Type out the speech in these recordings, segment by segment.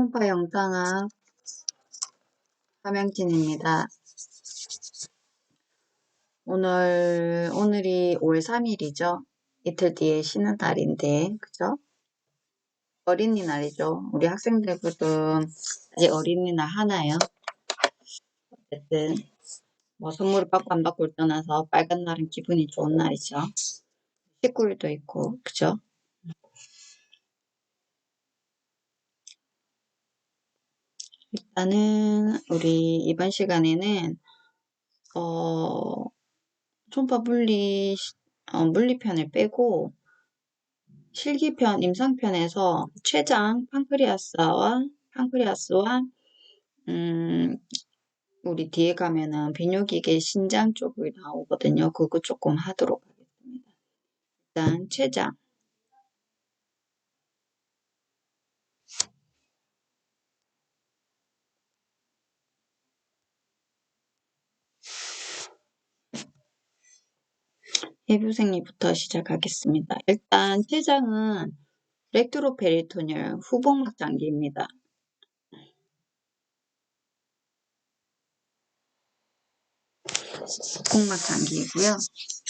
초음파 영상학 함영진입니다. 오늘이 5월 3일이죠. 이틀 뒤에 쉬는 날인데, 그죠? 어린이날이죠. 우리 학생들은 아직 어린이날 하나요? 어쨌든, 선물을 받고 안 받고를 떠나서 빨간 날은 기분이 좋은 날이죠. 19일도 있고, 그죠? 일단은, 우리 이번 시간에는, 초음파 물리편을 빼고, 실기편, 임상편에서 췌장, 판크리아스와 우리 뒤에 가면은 비뇨기계 신장 쪽이 나오거든요. 그거 조금 하도록 하겠습니다. 일단 췌장. 해부생리부터 시작하겠습니다. 일단 췌장은 렉트로페리토뇰 후복막 장기입니다. 후복막 장기이고요.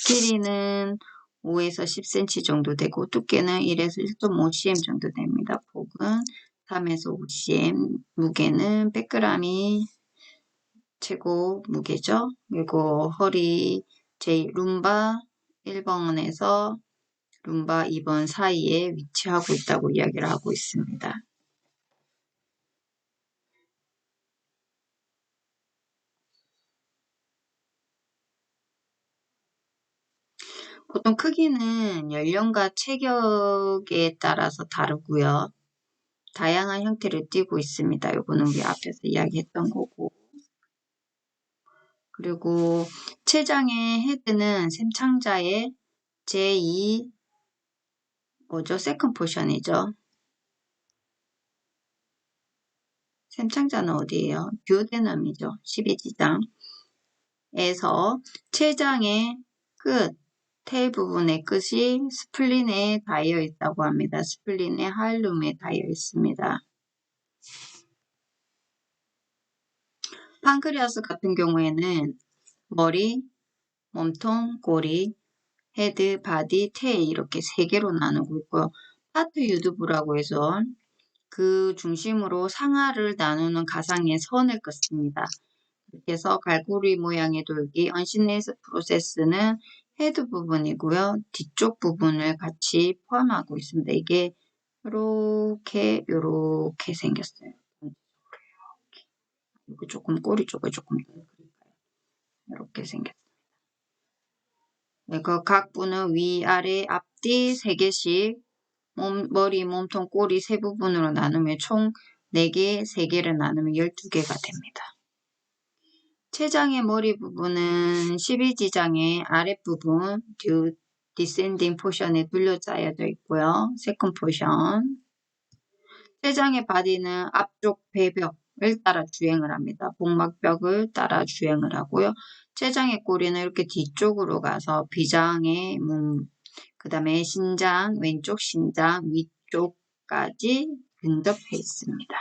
길이는 5에서 10cm 정도 되고 두께는 1에서 1.5cm 정도 됩니다. 폭은 3에서 5cm, 무게는 100g이 최고 무게죠. 그리고 허리 룸바 1번에서 룸바 2번 사이에 위치하고 있다고 이야기를 하고 있습니다. 보통 크기는 연령과 체격에 따라서 다르고요. 다양한 형태를 띠고 있습니다. 이거는 우리 앞에서 이야기했던 거고. 그리고 췌장의 헤드는 샘창자의 제2 세컨 포션이죠. 샘창자는 어디예요? 듀오데넘이죠. 12지장에서 췌장의 끝, 테일 부분의 끝이 스플린에 닿여 있다고 합니다. 스플린의 하일룸에 닿여 있습니다. 판크리아스 같은 경우에는 머리, 몸통, 꼬리, 헤드, 바디, 테일 이렇게 세 개로 나누고 있고요. 파트 유두부라고 해서 그 중심으로 상하를 나누는 가상의 선을 긋습니다. 이렇게 해서 갈고리 모양의 돌기, 언시네이스 프로세스는 헤드 부분이고요. 뒤쪽 부분을 같이 포함하고 있습니다. 이게 요렇게 생겼어요. 이렇게 조금 꼬리 쪽을 조금 더 그릴까요? 이렇게 생겼어요. 이거 각부는 위, 아래, 앞뒤 3개씩 머리, 몸통, 꼬리 세 부분으로 나누면 총 4개, 3개를 나누면 12개가 됩니다. 췌장의 머리 부분은 12지장의 아랫부분 디센딩 포션에 둘러짜여져 있고요. 세컨 포션. 췌장의 바디는 앞쪽 배벽을 따라 주행을 합니다. 복막벽을 따라 주행을 하고요. 췌장의 꼬리는 이렇게 뒤쪽으로 가서 비장의 그 다음에 신장, 왼쪽 신장, 위쪽까지 근접해 있습니다.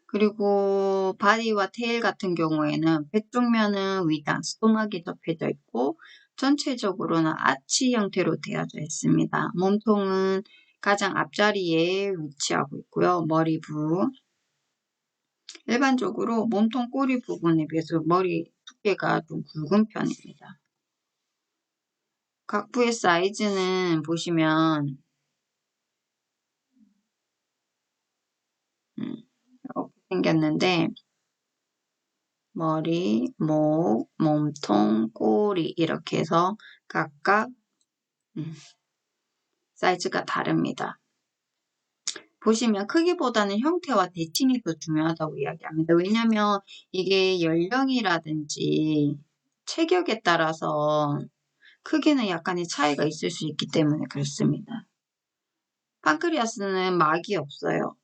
그리고 바디와 테일 같은 경우에는 배쪽면은 위단, 스토막이 접혀져 있고 전체적으로는 아치 형태로 되어져 있습니다. 몸통은 가장 앞자리에 위치하고 있고요. 머리부. 일반적으로 몸통 꼬리 부분에 비해서 머리 두께가 좀 굵은 편입니다. 각 부의 사이즈는 보시면 이렇게 생겼는데 머리, 목, 몸통, 꼬리 이렇게 해서 각각 사이즈가 다릅니다. 보시면 크기보다는 형태와 대칭이 더 중요하다고 이야기합니다. 왜냐하면 이게 연령이라든지 체격에 따라서 크기는 약간의 차이가 있을 수 있기 때문에 그렇습니다. 판크리아스는 막이 없어요.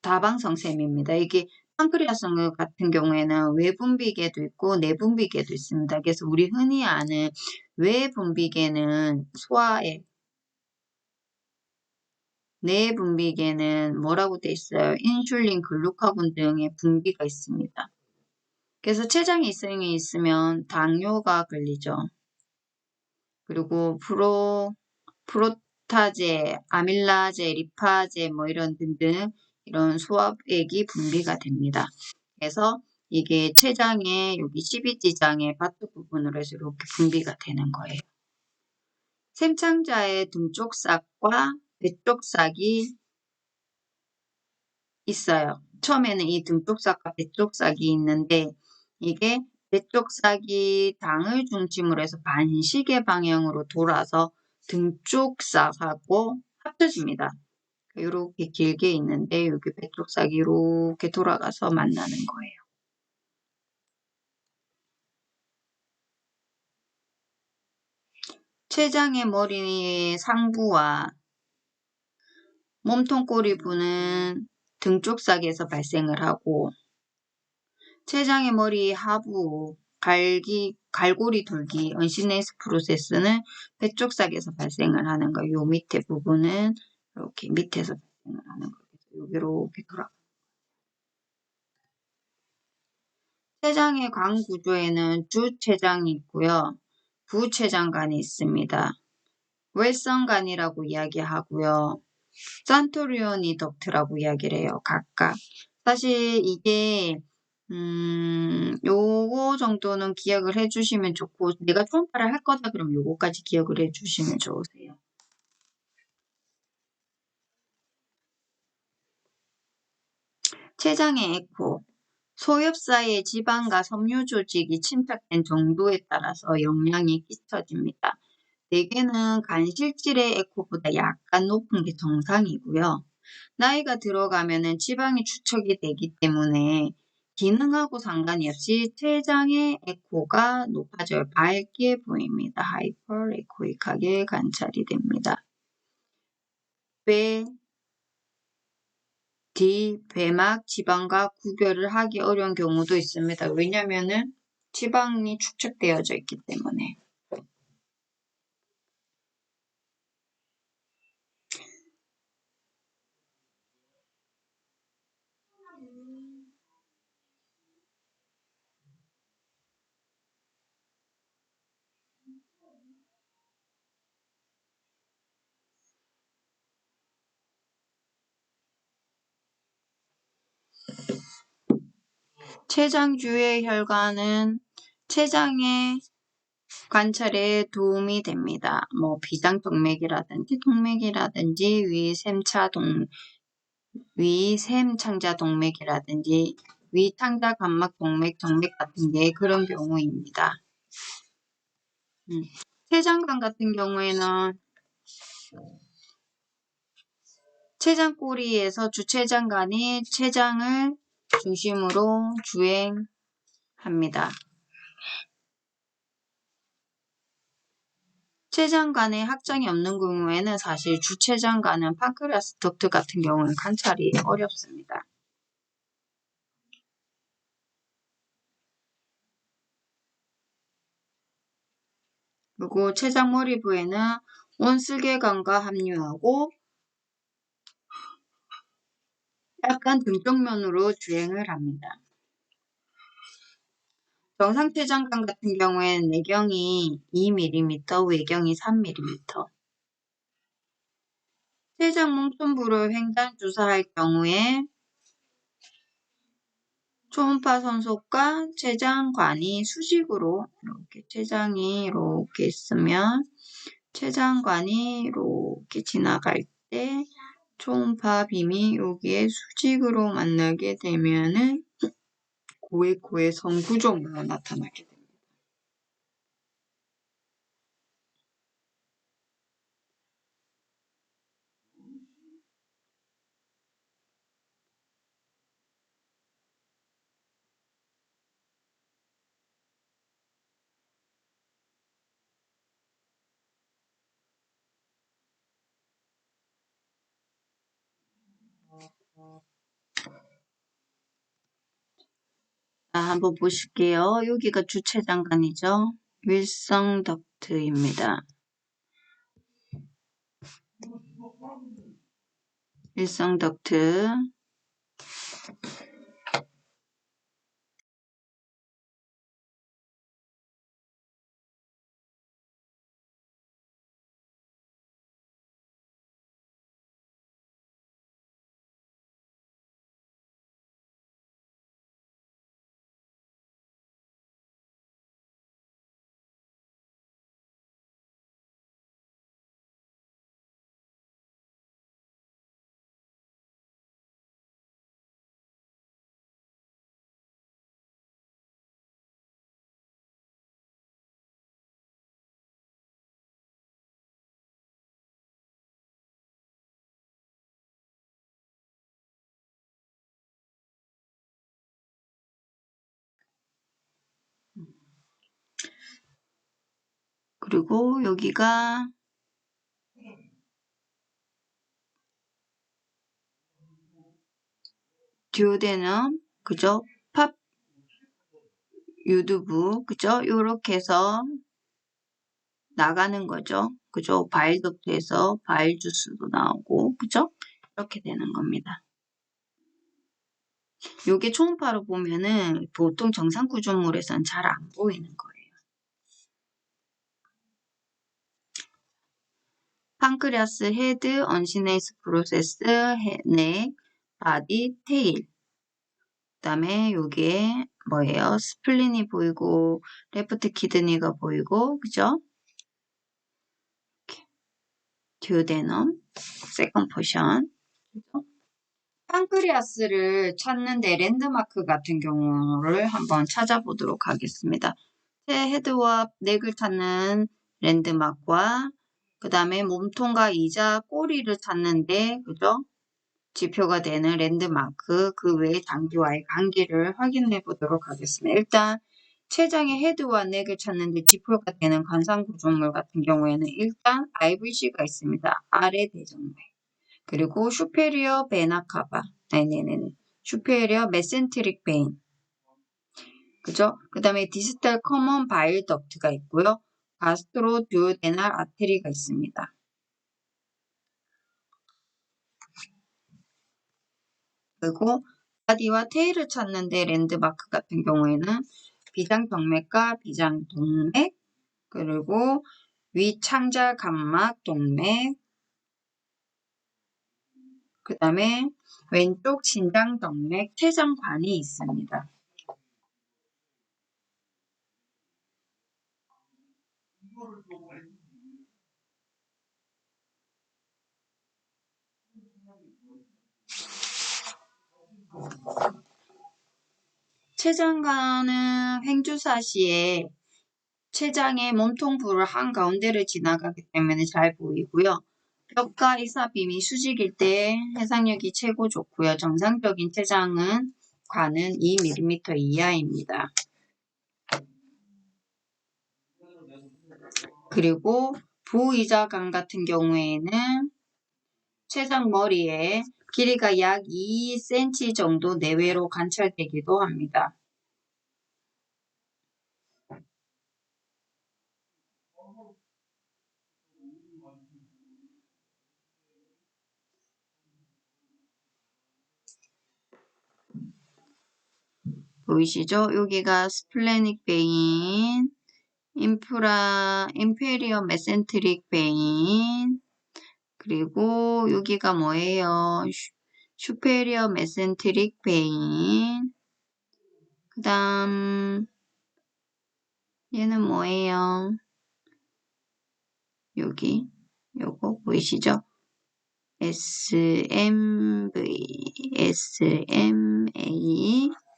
다방성샘입니다. 이게 판크리아스 같은 경우에는 외분비계도 있고 내분비계도 있습니다. 그래서 우리 흔히 아는 외분비계는 소화에 뇌 분비계는 뭐라고 돼 있어요? 인슐린, 글루카곤 등의 분비가 있습니다. 그래서 췌장에 이성이 있으면 당뇨가 걸리죠. 그리고 프로타제, 아밀라제, 리파제 뭐 이런 등등 이런 소화액이 분비가 됩니다. 그래서 이게 췌장의 여기 12지장의 바트 부분으로 해서 이렇게 분비가 되는 거예요. 샘창자의 등쪽삭과 배쪽삭이 있어요. 처음에는 이 등쪽삭과 배쪽삭이 있는데 이게 배쪽삭이 당을 중심으로 해서 반시계 방향으로 돌아서 등쪽삭하고 합쳐집니다. 이렇게 길게 있는데 여기 배쪽삭이 이렇게 돌아가서 만나는 거예요. 췌장의 머리 상부와 몸통 꼬리부는 등쪽삭에서 발생을 하고 췌장의 머리 하부 갈고리 돌기 언시네이스 프로세스는 배쪽삭에서 발생을 하는 거예요. 요 밑에 부분은 이렇게 밑에서 발생을 하는 거예요. 이렇게 돌아. 췌장의 관 구조에는 주췌장이 있고요. 부췌장관이 있습니다. 웰성관이라고 이야기하고요. 산토리오니 덕트라고 이야기를 해요. 각각. 사실 이게 요거 정도는 기억을 해주시면 좋고 내가 초음파를 할 거다 그러면 요거까지 기억을 해주시면 좋으세요. 췌장의 에코. 소엽사의 지방과 섬유 조직이 침착된 정도에 따라서 영향이 끼쳐집니다. 대개는 간실질의 에코보다 약간 높은 게 정상이고요. 나이가 들어가면은 지방이 축적이 되기 때문에 기능하고 상관이 없이 췌장의 에코가 높아져요. 밝게 보입니다. 하이퍼 에코익하게 관찰이 됩니다. 배막 지방과 구별을 하기 어려운 경우도 있습니다. 왜냐면은 지방이 축적되어져 있기 때문에. 췌장 주의 혈관은 췌장의 관찰에 도움이 됩니다. 뭐 비장동맥이라든지 동맥이라든지 위샘창자 동맥이라든지 위창자 감막 동맥 정맥 같은 게 그런 경우입니다. 췌장관 같은 경우에는 췌장꼬리에서 주췌장관이 췌장을 중심으로 주행합니다. 췌장관에 확장이 없는 경우에는 사실 주췌장관은 판크레아스 덕트 같은 경우는 관찰이 어렵습니다. 그리고 췌장 머리부에는 온슬개관과 합류하고 약간 등쪽면으로 주행을 합니다. 정상 췌장관 같은 경우에는 내경이 2mm, 외경이 3mm. 췌장 몽손부를 횡단 주사할 경우에 초음파 손속과 췌장관이 수직으로 이렇게 췌장이 이렇게 있으면 췌장관이 이렇게 지나갈 때 초음파 빔이 여기에 수직으로 만나게 되면은 고에코의 성구조물로 나타나게 됩니다. 한번 보실게요. 여기가 주췌장관이죠. 윌성 덕트입니다. 일성 덕트. 그리고 여기가 듀오데넘, 그죠? 팝 유두부, 그죠? 요렇게 해서 나가는 거죠. 그죠? 과일 덕트에서 과일 주스도 나오고, 그죠? 이렇게 되는 겁니다. 요게 초음파로 보면은 보통 정상 구조물에선 잘 안 보이는 거예요. 판크리아스 헤드, 언시네이스 프로세스, 넥, 바디, 테일. 그 다음에 요게 뭐예요? 스플린이 보이고, 레프트 키드니가 보이고, 그죠? 듀오데넘, 세컨 포션. 그죠? 판크리아스를 찾는데 랜드마크 같은 경우를 한번 찾아보도록 하겠습니다. 새 헤드와 넥을 찾는 랜드마크와 그 다음에 몸통과 이자 꼬리를 찾는데 그죠? 지표가 되는 랜드마크 그 외의 장기와의 관계를 확인해 보도록 하겠습니다. 일단 췌장의 헤드와 넥을 찾는데 지표가 되는 관상 구조물 같은 경우에는 일단 IVC가 있습니다. 아래 대정맥. 그리고 슈페리어 베나카바. 네네네. 슈페리어 메센트릭 베인. 그죠? 그 다음에 디스탈 커먼 바일 덕트가 있고요. 가스트로 듀오데날 아테리가 있습니다. 그리고 바디와 테일을 찾는데 랜드마크 같은 경우에는 비장동맥과 비장동맥, 그리고 위창자 감막 동맥, 그 다음에 왼쪽 신장동맥, 췌장관이 있습니다. 췌장관은 횡주사 시에 췌장의 몸통부를 한가운데를 지나가기 때문에 잘 보이고요. 벽과 이삽림이 수직일 때 해상력이 최고 좋고요. 정상적인 췌장은 관은 2mm 이하입니다. 그리고 부의자관 같은 경우에는 췌장 머리에 길이가 약 2cm 정도 내외로 관찰되기도 합니다. 보이시죠? 여기가 스플래닉 베인, 인페리어 메센트릭 베인, 그리고 여기가 뭐예요? 슈페리어 메센트릭 베인. 그 다음, 얘는 뭐예요? 여기, 요거 보이시죠? SMA,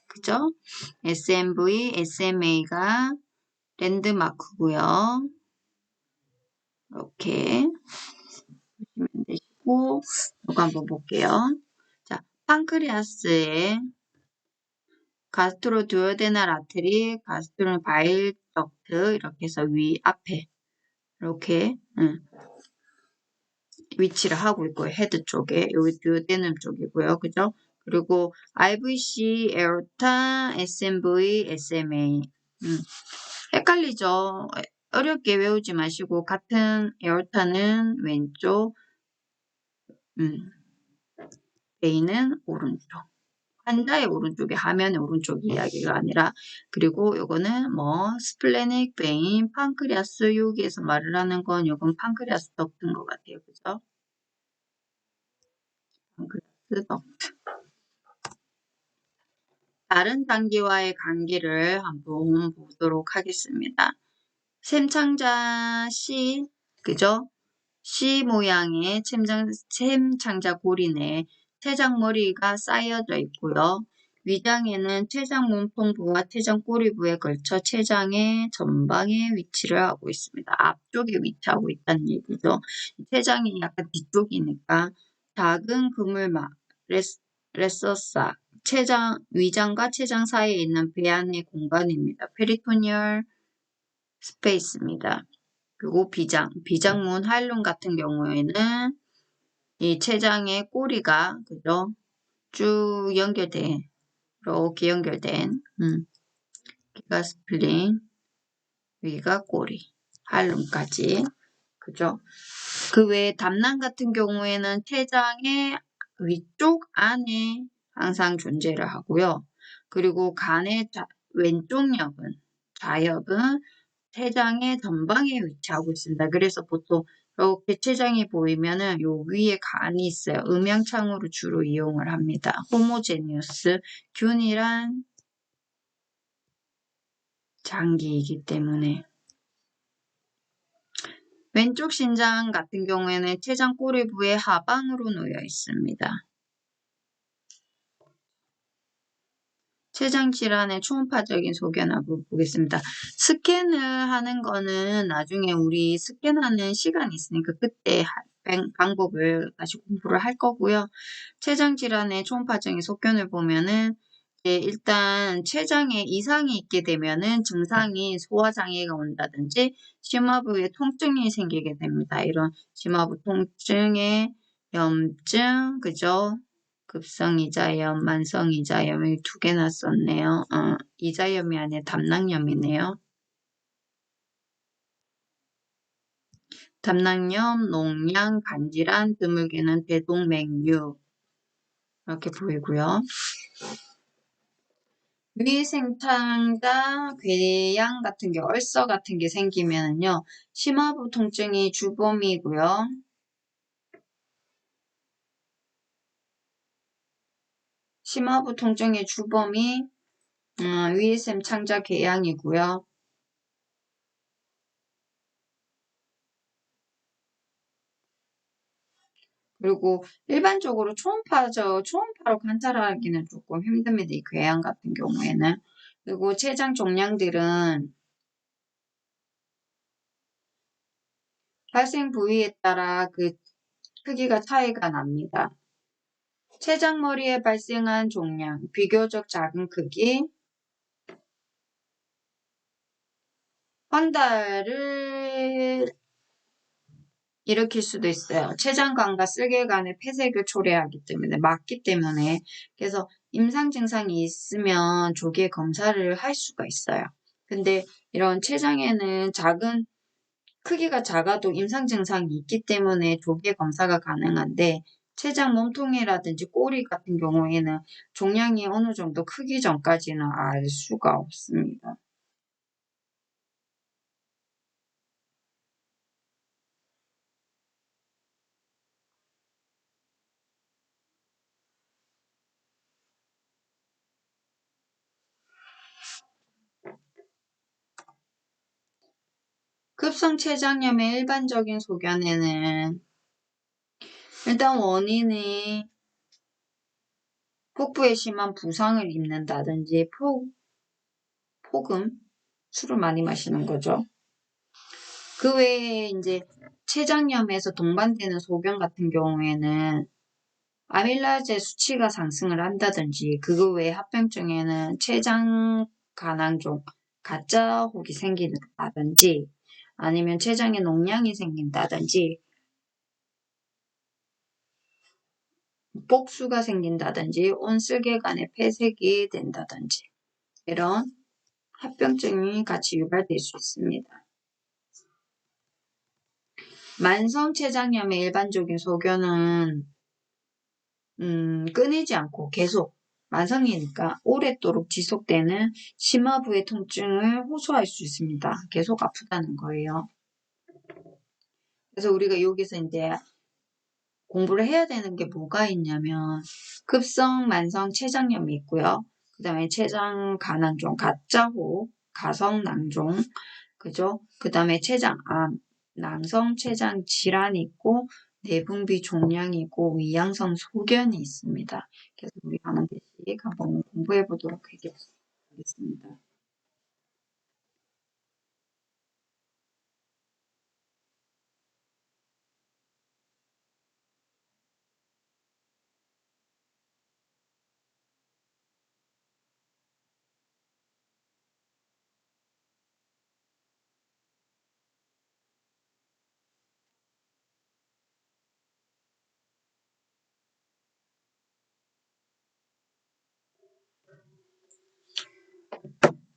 그죠? SMA가 랜드마크고요. 이렇게 보시면 되시고, 이거 한번 볼게요. 자, 판크리아스의 가스트로 듀오데날 아테리, 가스트로 바일 덕트 이렇게 해서 위 앞에 이렇게 위치를 하고 있고요. 헤드 쪽에 여기 듀오데넘 쪽이고요. 그죠? 그리고 IVC, 에어타, SMV, SMA 헷갈리죠? 어렵게 외우지 마시고 같은 에어타는 왼쪽 베인은 오른쪽. 환자의 오른쪽에 화면의 오른쪽 이야기가 아니라 그리고 요거는 뭐 스플래닉 베인, 판크리아스 여기에서 말을 하는 건 요건 판크리아스 덕트인 것 같아요. 그죠? 판크리아스 덕트. 다른 장기와의 관계를 한번 보도록 하겠습니다. 샘창자 C, 그죠? C 모양의 샘창자 고리내 췌장머리가 쌓여져 있고요. 위장에는 췌장 몸통부와 췌장 꼬리부에 걸쳐 췌장의 전방에 위치를 하고 있습니다. 앞쪽에 위치하고 있다는 얘기죠. 췌장이 약간 뒤쪽이니까 작은 그물막, 레서사, 위장과 췌장 사이에 있는 배 안의 공간입니다. 페리토니얼 스페이스입니다. 그리고 비장문 하일론 같은 경우에는 이 췌장의 꼬리가 그죠? 쭉 연결된 이렇게 연결된 여기가 스플린, 여기가 꼬리, 하일론까지 그죠? 그 외에 담낭 같은 경우에는 췌장의 위쪽 안에 항상 존재를 하고요. 그리고 간의 왼쪽 좌엽은 췌장의 전방에 위치하고 있습니다. 그래서 보통 이렇게 췌장이 보이면은 요 위에 간이 있어요. 음양창으로 주로 이용을 합니다. 호모제니우스 균일한 장기이기 때문에 왼쪽 신장 같은 경우에는 췌장 꼬리부의 하방으로 놓여 있습니다. 췌장 질환의 초음파적인 소견을 보겠습니다. 스캔을 하는 거는 나중에 우리 스캔하는 시간이 있으니까 그때 방법을 다시 공부를 할 거고요. 췌장 질환의 초음파적인 소견을 보면은 일단 췌장에 이상이 있게 되면은 증상이 소화장애가 온다든지 심화부에 통증이 생기게 됩니다. 이런 심화부 통증에 염증, 그죠? 급성이자염, 만성이자염이 두 개나 썼네요. 이자염이 아니라 담낭염이네요. 담낭염, 농양, 간질환, 드물게는 대동맥류 이렇게 보이고요. 위생창자, 궤양 같은 게 얼서 같은 게 생기면은요. 심화부 통증이 주범이고요. 심화부 통증의 주범이 위생창자 궤양이고요. 그리고 일반적으로 초음파로 관찰하기는 조금 힘듭니다. 이 궤양 같은 경우에는. 그리고 췌장 종양들은 발생 부위에 따라 그 크기가 차이가 납니다. 췌장머리에 발생한 종양, 비교적 작은 크기, 환달을 일으킬 수도 있어요. 췌장관과 쓸개관의 폐색을 초래하기 때문에, 막기 때문에. 그래서 임상 증상이 있으면 조기에 검사를 할 수가 있어요. 근데 이런 췌장에는 크기가 작아도 임상 증상이 있기 때문에 조기에 검사가 가능한데, 췌장 몸통이라든지 꼬리 같은 경우에는 종양이 어느 정도 크기 전까지는 알 수가 없습니다. 급성췌장염의 일반적인 소견에는 일단 원인이 복부에 심한 부상을 입는다든지 폭음, 술을 많이 마시는 거죠. 그 외에 이제 췌장염에서 동반되는 소견 같은 경우에는 아밀라제 수치가 상승을 한다든지 그거 외에 합병증에는 췌장 간항종, 가짜 혹이 생긴다든지 아니면 췌장에 농양이 생긴다든지 복수가 생긴다든지 온슬개간에 폐색이 된다든지 이런 합병증이 같이 유발될 수 있습니다. 만성췌장염의 일반적인 소견은 끊이지 않고 계속 만성이니까 오랫도록 지속되는 심화부의 통증을 호소할 수 있습니다. 계속 아프다는 거예요. 그래서 우리가 여기서 이제 공부를 해야 되는 게 뭐가 있냐면 급성 만성 췌장염이 있고요. 그 다음에 췌장 간항종, 가짜호, 가성낭종, 그죠? 그 다음에 췌장암, 낭성 췌장 질환이 있고 내분비 종양이고 위양성 소견이 있습니다. 그래서 우리 하는 대씩 한번 공부해 보도록 하겠습니다.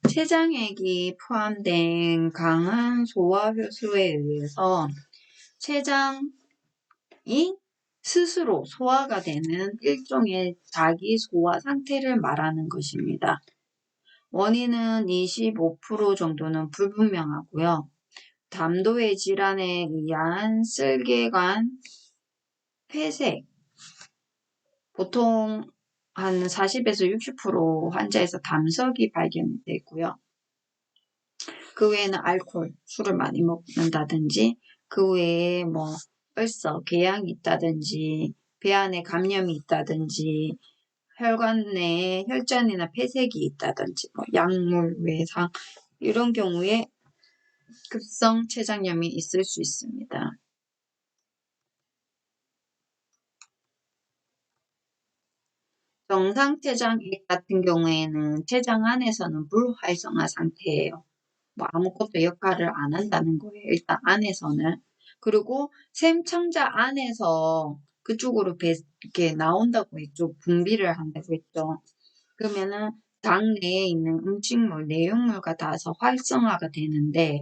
췌장액이 포함된 강한 소화효소에 의해서 췌장이 스스로 소화가 되는 일종의 자기 소화 상태를 말하는 것입니다. 원인은 25% 정도는 불분명하고요. 담도의 질환에 의한 쓸개관 폐색, 보통 한 40에서 60% 환자에서 담석이 발견되고요. 그 외에는 알코올, 술을 많이 먹는다든지, 그 외에 뭐 ulcer, 궤양이 있다든지, 배 안에 감염이 있다든지, 혈관 내에 혈전이나 폐색이 있다든지, 뭐 약물 외상 이런 경우에 급성 췌장염이 있을 수 있습니다. 정상 췌장액 같은 경우에는 췌장 안에서는 불활성화 상태예요. 뭐 아무것도 역할을 안 한다는 거예요. 일단 안에서는. 그리고 샘창자 안에서 그쪽으로 이렇게 나온다고 했죠. 분비를 한다고 했죠. 그러면은 장 내에 있는 음식물, 내용물과 닿아서 활성화가 되는데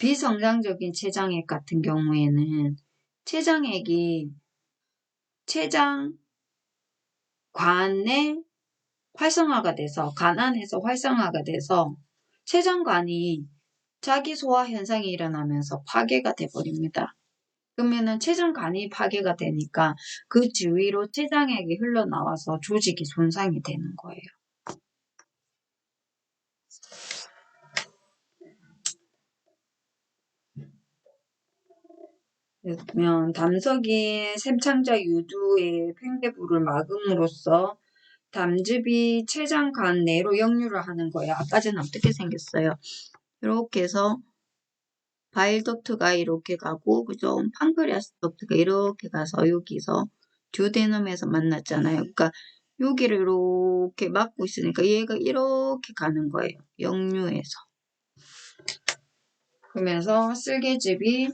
비정상적인 췌장액 같은 경우에는 췌장액이 췌장관에 활성화가 돼서 간 안에서 활성화가 돼서 췌장관이 자기 소화 현상이 일어나면서 파괴가 돼버립니다. 그러면은 췌장관이 파괴가 되니까 그 주위로 췌장액이 흘러나와서 조직이 손상이 되는 거예요. 그러면 담석이 샘창자 유두의 팽개부를 막음으로써 담즙이 췌장관 내로 역류를 하는 거예요. 아까 전에 어떻게 생겼어요? 이렇게 해서 바일 덕트가 이렇게 가고, 그죠? 판크리아스 덕트가 이렇게 가서 여기서 듀오데넘에서 만났잖아요. 그러니까 여기를 이렇게 막고 있으니까 얘가 이렇게 가는 거예요. 역류해서. 그러면서 쓸개즙이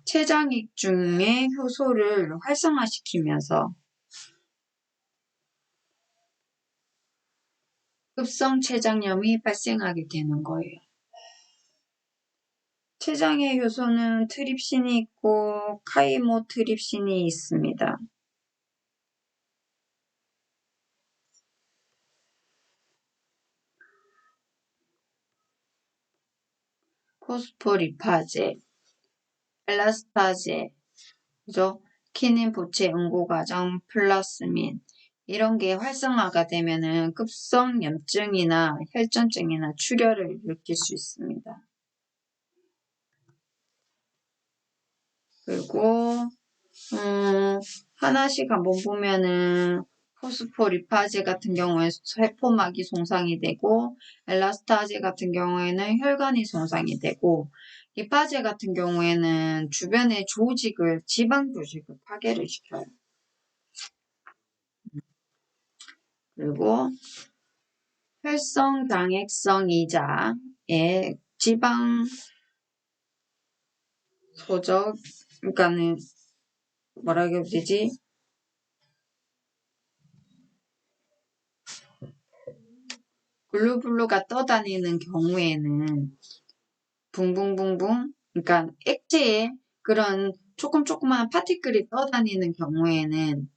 췌장액 중의 효소를 활성화시키면서 급성 췌장염이 발생하게 되는 거예요. 췌장의 효소는 트립신이 있고 카이모트립신이 있습니다. 포스포리파제, 엘라스타제, 그죠? 키닌 부채 응고 과정, 플라스민 이런 게 활성화가 되면은 급성 염증이나 혈전증이나 출혈을 일으킬 수 있습니다. 그리고 하나씩 한번 보면은 포스포리파제 같은 경우에 세포막이 손상이 되고 엘라스타제 같은 경우에는 혈관이 손상이 되고 리파제 같은 경우에는 주변의 조직을 지방 조직을 파괴를 시켜요. 그리고 혈성 장액성이자의 지방 소적 그러니까는 뭐라 해야 되지? 글루블루가 떠다니는 경우에는 붕붕붕붕 그러니까 액체에 그런 조그만 파티클이 떠다니는 경우에는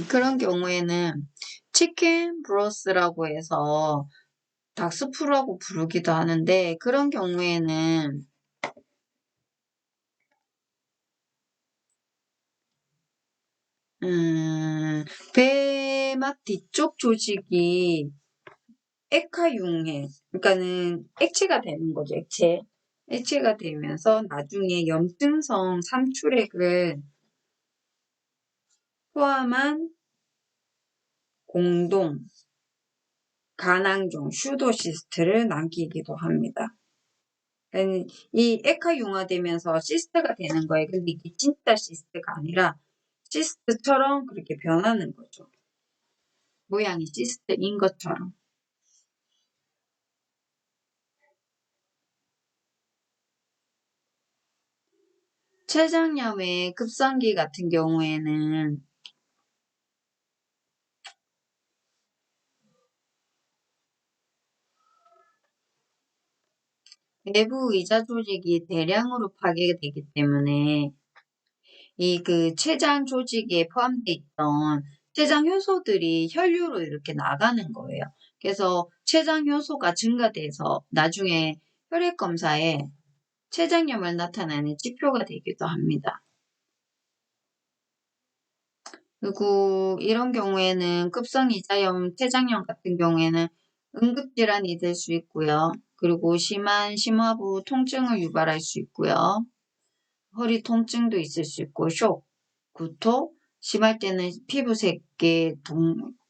그런 경우에는 치킨 브로스라고 해서 닥스푸라고 부르기도 하는데 그런 경우에는 배막 뒤쪽 조직이 액화융해. 그러니까는 액체가 되는 거죠, 액체. 액체가 되면서 나중에 염증성 삼출액을 포함한 공동 간항종 슈도시스트를 남기기도 합니다. 이 액화융화되면서 시스트가 되는 거예요. 근데 이게 진짜 시스트가 아니라 시스트처럼 그렇게 변하는 거죠. 모양이 시스트인 것처럼. 췌장염의 급성기 같은 경우에는 내부 의자 조직이 대량으로 파괴되기 때문에 이 그 췌장 조직에 포함되어 있던 췌장 효소들이 혈류로 이렇게 나가는 거예요. 그래서 췌장 효소가 증가돼서 나중에 혈액 검사에 췌장염을 나타내는 지표가 되기도 합니다. 그리고 이런 경우에는 급성이자염, 췌장염 같은 경우에는 응급질환이 될 수 있고요. 그리고 심한 심화부 통증을 유발할 수 있고요. 허리 통증도 있을 수 있고, 쇼, 구토, 심할 때는 피부색의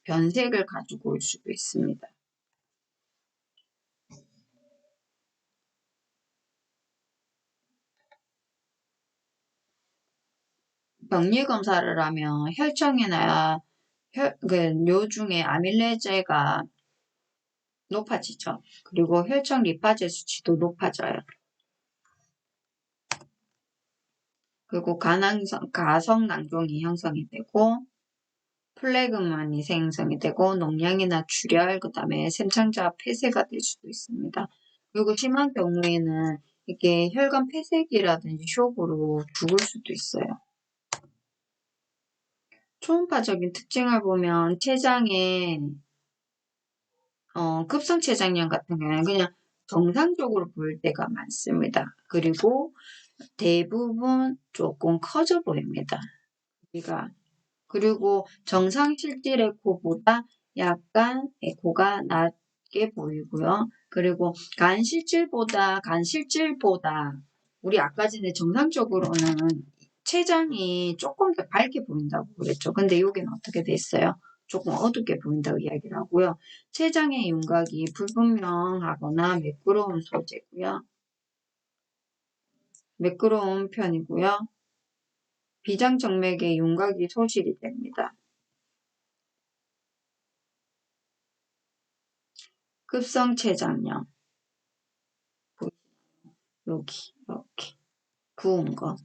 변색을 가지고 올 수도 있습니다. 병리 검사를 하면 혈청이나 요 중에 아밀레제가 높아지죠. 그리고 혈청 리파제 수치도 높아져요. 그리고 가성낭종이 형성이 되고 플레그만이 생성이 되고 농양이나 출혈, 그 다음에 샘창자 폐쇄가 될 수도 있습니다. 그리고 심한 경우에는 이게 혈관 폐쇄기라든지 쇼크로 죽을 수도 있어요. 초음파적인 특징을 보면 췌장에 급성췌장염 같은 경우는 그냥 정상적으로 보일 때가 많습니다. 그리고 대부분 조금 커져 보입니다. 우리가 그리고 정상 실질 에코보다 약간 에코가 낮게 보이고요. 그리고 간실질보다 우리 아까 전에 정상적으로는 췌장이 조금 더 밝게 보인다고 그랬죠. 근데 여기는 어떻게 됐어요? 조금 어둡게 보인다고 이야기를 하고요. 췌장의 윤곽이 불분명하거나 매끄러운 소재고요. 매끄러운 편이고요. 비장정맥의 윤곽이 소실이 됩니다. 급성췌장염 여기 이렇게 부은 거.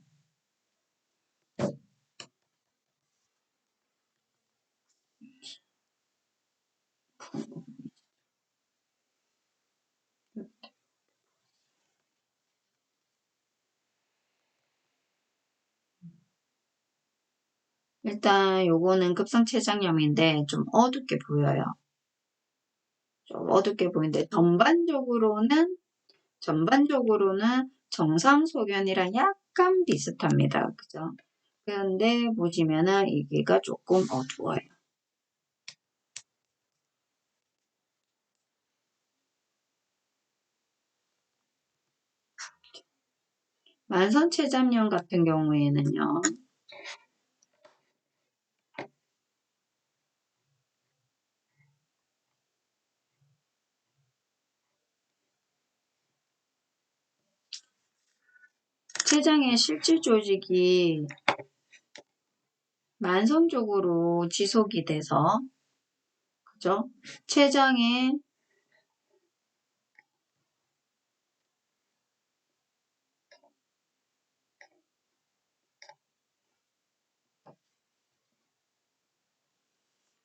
일단 요거는 급성췌장염인데 좀 어둡게 보여요. 좀 어둡게 보이는데 전반적으로는 정상 소견이랑 약간 비슷합니다. 그죠? 그런데 보시면은 여기가 조금 어두워요. 만성췌장염 같은 경우에는요. 췌장의 실질 조직이 만성적으로 지속이 돼서 그죠? 췌장의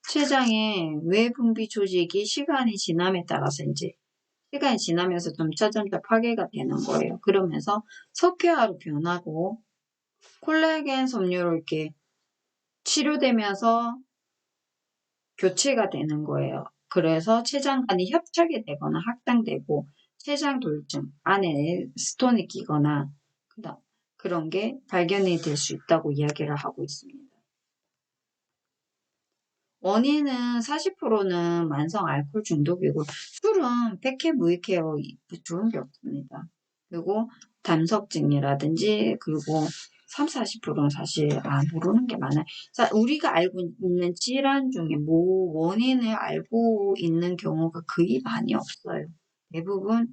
췌장의 외분비 조직이 시간이 지남에 따라서 이제 시간이 지나면서 점차 파괴가 되는 거예요. 그러면서 석회화로 변하고 콜라겐 섬유로 이렇게 치료되면서 교체가 되는 거예요. 그래서 췌장관이 협착이 되거나 확장되고 췌장돌증, 안에 스톤이 끼거나 그런 게 발견이 될 수 있다고 이야기를 하고 있습니다. 원인은 40%는 만성 알코올 중독이고 술은 백해 무익해요. 좋은 게 없습니다. 그리고 담석증이라든지 그리고 30~40%는 사실 모르는 게 많아요. 우리가 알고 있는 질환 중에 원인을 알고 있는 경우가 거의 많이 없어요. 대부분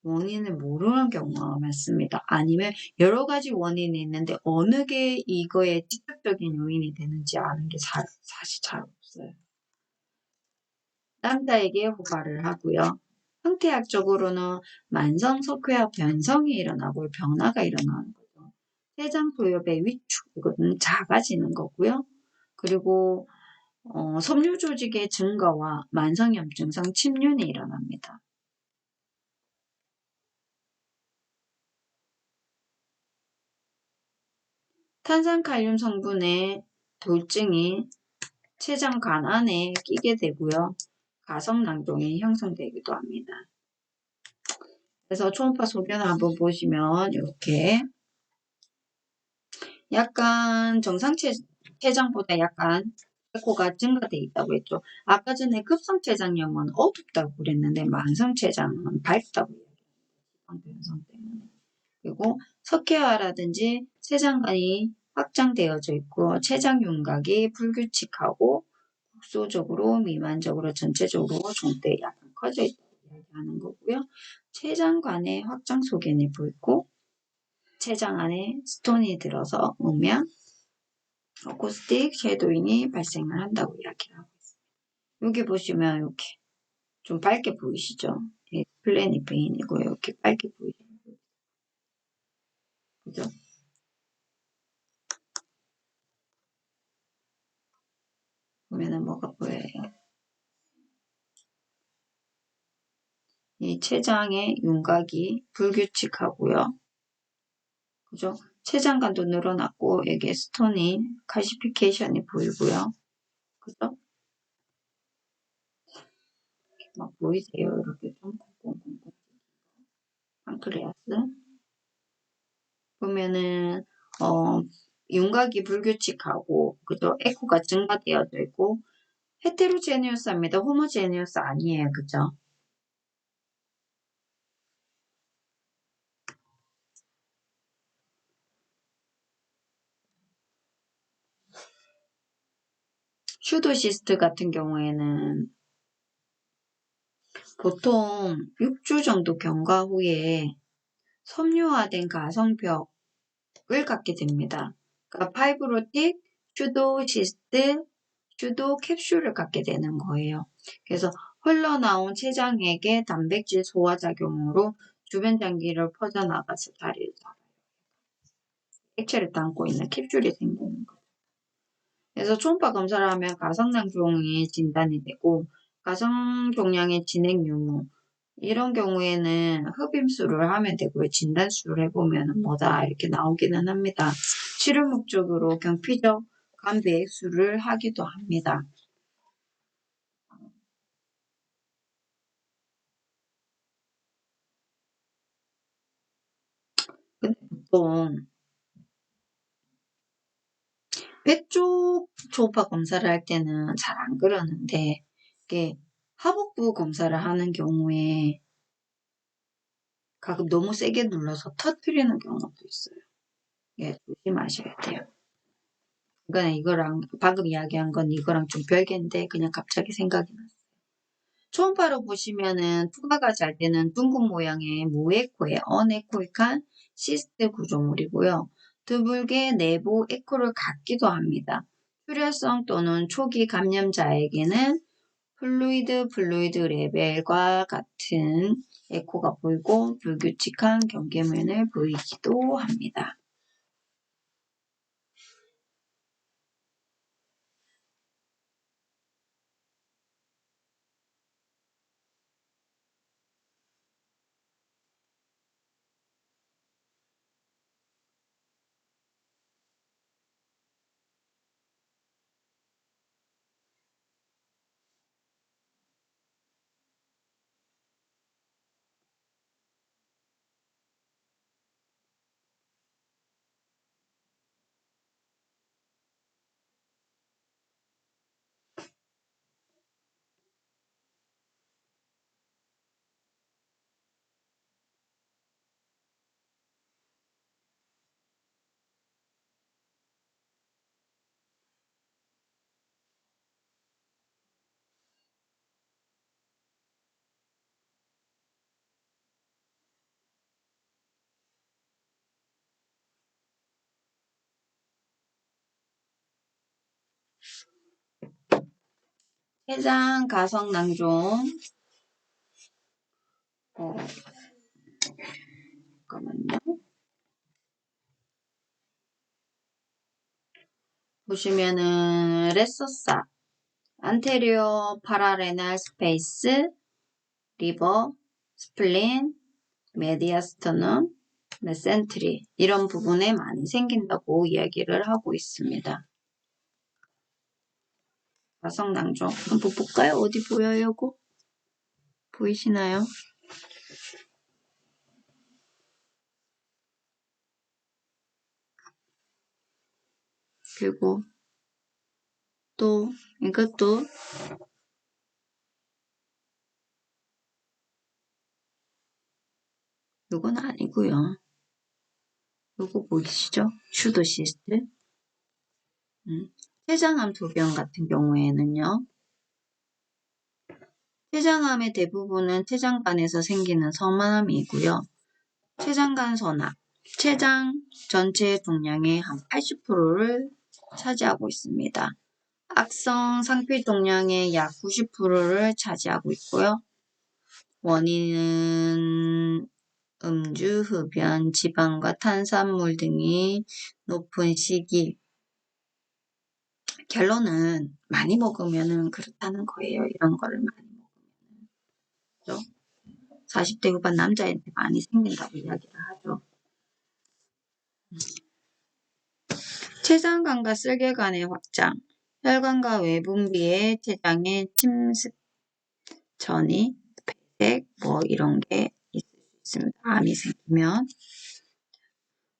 원인을 모르는 경우가 많습니다. 아니면 여러 가지 원인이 있는데 어느 게 이거의 직접적인 요인이 되는지 아는 게 사실 잘 없어요. 남자에게 호발을 하고요. 형태학적으로는 만성 석회화 변성이 일어나고 변화가 일어나는 거죠. 췌장 소엽의 위축, 이거는 작아지는 거고요. 그리고 섬유 조직의 증가와 만성염증성 침륜이 일어납니다. 탄산칼륨 성분의 돌증이 췌장관 안에 끼게 되고요. 가성낭동이 형성되기도 합니다. 그래서 초음파 소견을 한번 보시면 이렇게 약간 정상 췌장보다 약간 에코가 증가되어 있다고 했죠. 아까 전에 급성췌장염은 어둡다고 그랬는데 만성췌장은 밝다고 얘기했어요. 변성 때문에. 그리고 석회화라든지 췌장관이 확장되어져 있고 췌장 윤곽이 불규칙하고 국소적으로 미만적으로 전체적으로 종대 약간 커져 있다고 이야기하는 거고요. 췌장관에 확장 소견이 보이고 췌장 안에 스톤이 들어서 오면 어쿠스틱 쉐도잉이 발생을 한다고 이야기를 하고 있습니다. 여기 보시면 이렇게 좀 밝게 보이시죠? 예, 플래닛베인이고 이렇게 밝게 보이죠? 그죠? 보면은 뭐가 보여요? 이 췌장의 윤곽이 불규칙하고요. 그죠? 췌장관도 늘어났고 여기에 스톤이 칼시피케이션이 보이고요. 그죠? 막 보이세요? 이렇게 좀 꽁꽁꽁꽁 판크레아스 보면은 윤곽이 불규칙하고 그죠? 에코가 증가되어져 있고 헤테로제니어스합니다. 호모제니어스 아니에요. 그죠? 슈도시스트 같은 경우에는 보통 6주 정도 경과 후에 섬유화된 가성벽을 갖게 됩니다. 그러니까 파이브로틱, 슈도시스트, 슈도 캡슐을 갖게 되는 거예요. 그래서 흘러나온 췌장액의 단백질 소화작용으로 주변 장기를 퍼져나가서 자리를 잡아요. 액체를 담고 있는 캡슐이 생기는 거예요. 그래서 초음파 검사를 하면 가성낭종이 진단이 되고 가성종양의 진행 유무 이런 경우에는 흡임술을 하면 되고요. 진단술을 해보면 뭐다 이렇게 나오기는 합니다. 치료 목적으로 경피적 간배액술을 하기도 합니다. 근데 보통 배 쪽 초음파 검사를 할 때는 잘 안 그러는데 이게 하복부 검사를 하는 경우에 가끔 너무 세게 눌러서 터뜨리는 경우도 있어요. 예, 조심하셔야 돼요. 그러니까 이거랑 방금 이야기한 건 이거랑 좀 별개인데 그냥 갑자기 생각이 났어요. 초음파로 보시면은 투과가 잘 되는 둥근 모양의 무에코의 어네코익한 시스트 구조물이고요. 드물게 내부 에코를 갖기도 합니다. 출혈성 또는 초기 감염자에게는 플루이드 레벨과 같은 에코가 보이고 불규칙한 경계면을 보이기도 합니다. 해장 가성 낭종. 잠깐만요. 보시면은 레소사, 안테리어 파라레날 스페이스, 리버, 스플린, 메디아스터넘, 메센트리 이런 부분에 많이 생긴다고 이야기를 하고 있습니다. 가성낭종 한번 볼까요? 어디 보여요? 보이시나요? 그리고 또 이것도 이건 아니고요. 요거 보이시죠? 슈도시스트. 췌장암 소변 같은 경우에는요. 췌장암의 대부분은 췌장관에서 생기는 섬암이고요. 췌장관 선암, 췌장 전체 종양의 한 80%를 차지하고 있습니다. 악성 상피 종양의 약 90%를 차지하고 있고요. 원인은 음주, 흡연, 지방과 탄산물 등이 높은 시기. 결론은 많이 먹으면 그렇다는 거예요. 이런 거를 많이 먹으면. 그죠? 40대 후반 남자한테 많이 생긴다고 이야기를 하죠. 췌장관과 쓸개관의 확장, 혈관과 외분비의 췌장의 침습, 전이, 배색, 이런 게 있을 수 있습니다. 암이 생기면.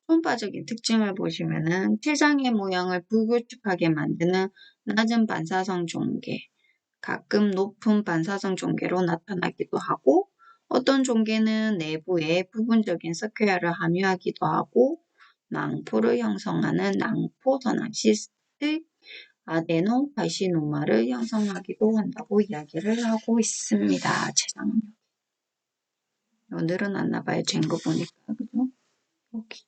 초음파적인 특징을 보시면은 췌장의 모양을 불규칙하게 만드는 낮은 반사성 종괴, 가끔 높은 반사성 종괴로 나타나기도 하고 어떤 종괴는 내부에 부분적인 스퀘어를 함유하기도 하고 낭포를 형성하는 낭포선암 시스트 아데노카시노마를 형성하기도 한다고 이야기를 하고 있습니다. 췌장은 늘어났나 봐요. 잰 거 보니까. 그죠? 여기.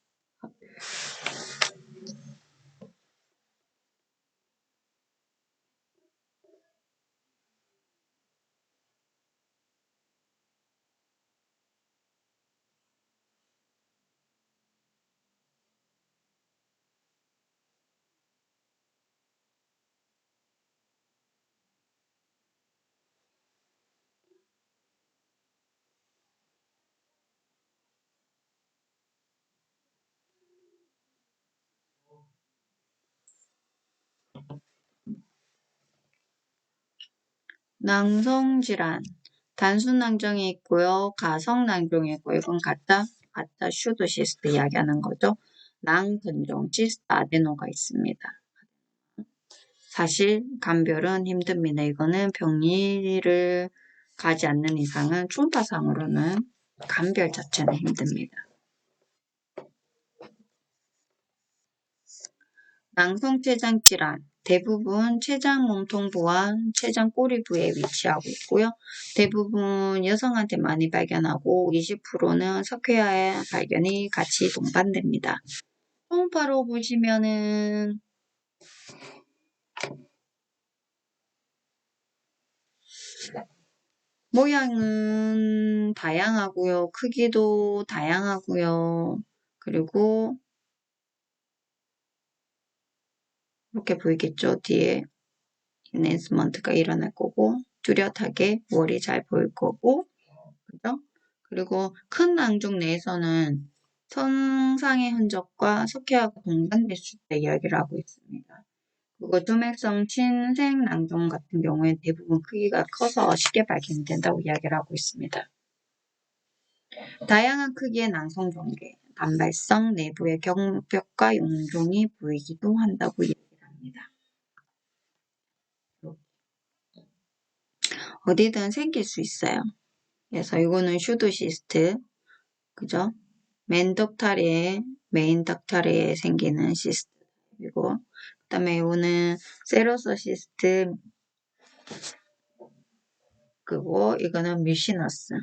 낭성질환, 단순 낭종이 있고요. 가성 낭종이 있고 이건 가짜 슈도시스트 이야기하는 거죠. 낭근종, 시스트 아데노가 있습니다. 사실 감별은 힘듭니다. 이거는 병리를 가지 않는 이상은 초음파상으로는 감별 자체는 힘듭니다. 낭성췌장 질환, 대부분 췌장 몸통부와 췌장 꼬리부에 위치하고 있고요. 대부분 여성한테 많이 발견하고 20%는 석회화의 발견이 같이 동반됩니다. 초음파로 보시면은 모양은 다양하고요. 크기도 다양하고요. 그리고 이렇게 보이겠죠? 뒤에 인핸스먼트가 일어날 거고 뚜렷하게 월이 잘 보일 거고 그죠? 그리고 큰 낭종 내에서는 손상의 흔적과 석회화가 동반됐을 때 이야기를 하고 있습니다. 그리고 투맥성 친생 낭종 같은 경우에 대부분 크기가 커서 쉽게 발견된다고 이야기를 하고 있습니다. 다양한 크기의 낭성 종괴, 단발성 내부의 경벽과 용종이 보이기도 한다고 이야기를 합니다. 어디든 생길 수 있어요. 그래서 이거는 슈도시스트, 그죠? 메인 덕탈리에 생기는 시스트이고, 그 다음에 이거는 세로소시스트, 그리고 이거는 뮤시너스.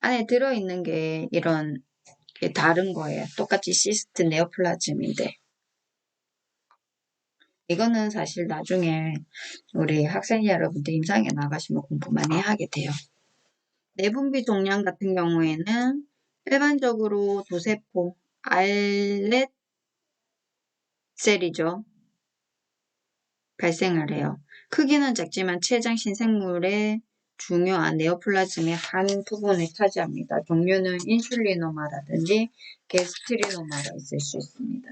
안에 들어있는 게 이런 게 다른 거예요. 똑같이 시스트 네오플라즘인데. 이거는 사실 나중에 우리 학생 여러분들 임상에 나가시면 공부 많이 하게 돼요. 내분비 종양 같은 경우에는 일반적으로 도세포, 알렛셀이죠. 발생을 해요. 크기는 작지만 췌장 신생물의 중요한 네오플라즘의 한 부분을 차지합니다. 종류는 인슐리노마라든지 게스트리노마가 있을 수 있습니다.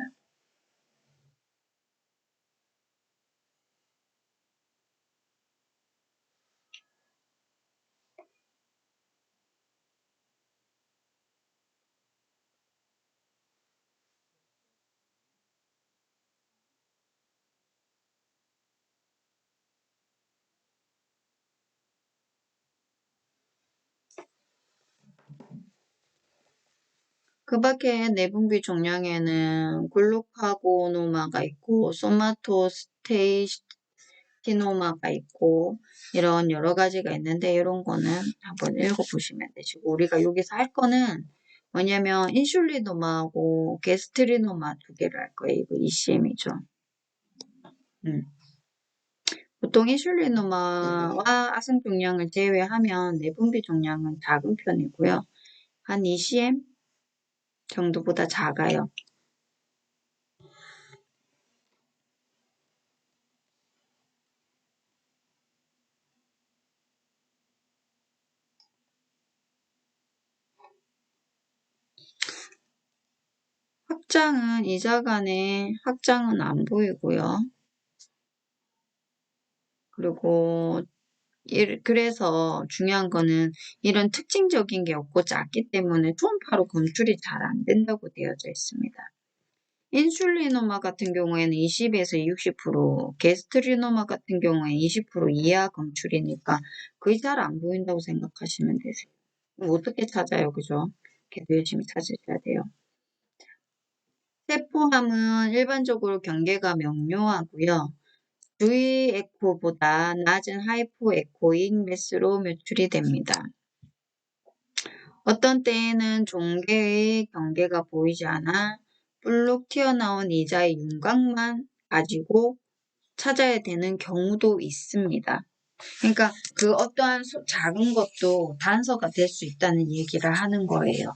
그 밖에 내분비 종양에는 글루카고노마가 있고 소마토스테이시노마가 있고 이런 여러 가지가 있는데 이런 거는 한번 읽어보시면 되시고 우리가 여기서 할 거는 뭐냐면 인슐리노마하고 게스트리노마 두 개를 할 거예요. 이거 ECM이죠. 보통 인슐리노마와 아성 종양을 제외하면 내분비 종양은 작은 편이고요. 한 2cm 정도보다 작아요. 확장은 이자간에 확장은 안 보이고요. 그리고 그래서 중요한 거는 이런 특징적인 게 없고 작기 때문에 초음파로 검출이 잘 안 된다고 되어져 있습니다. 인슐리노마 같은 경우에는 20에서 60%, 게스트리노마 같은 경우에는 20% 이하 검출이니까 거의 잘 안 보인다고 생각하시면 되세요. 어떻게 찾아요, 그죠? 걔도 열심히 찾으셔야 돼요. 세포함은 일반적으로 경계가 명료하고요. 주의 에코보다 낮은 하이포 에코잉 매스로 매출이 됩니다. 어떤 때에는 종괴의 경계가 보이지 않아 불룩 튀어나온 이자의 윤곽만 가지고 찾아야 되는 경우도 있습니다. 그러니까 그 어떠한 작은 것도 단서가 될 수 있다는 얘기를 하는 거예요.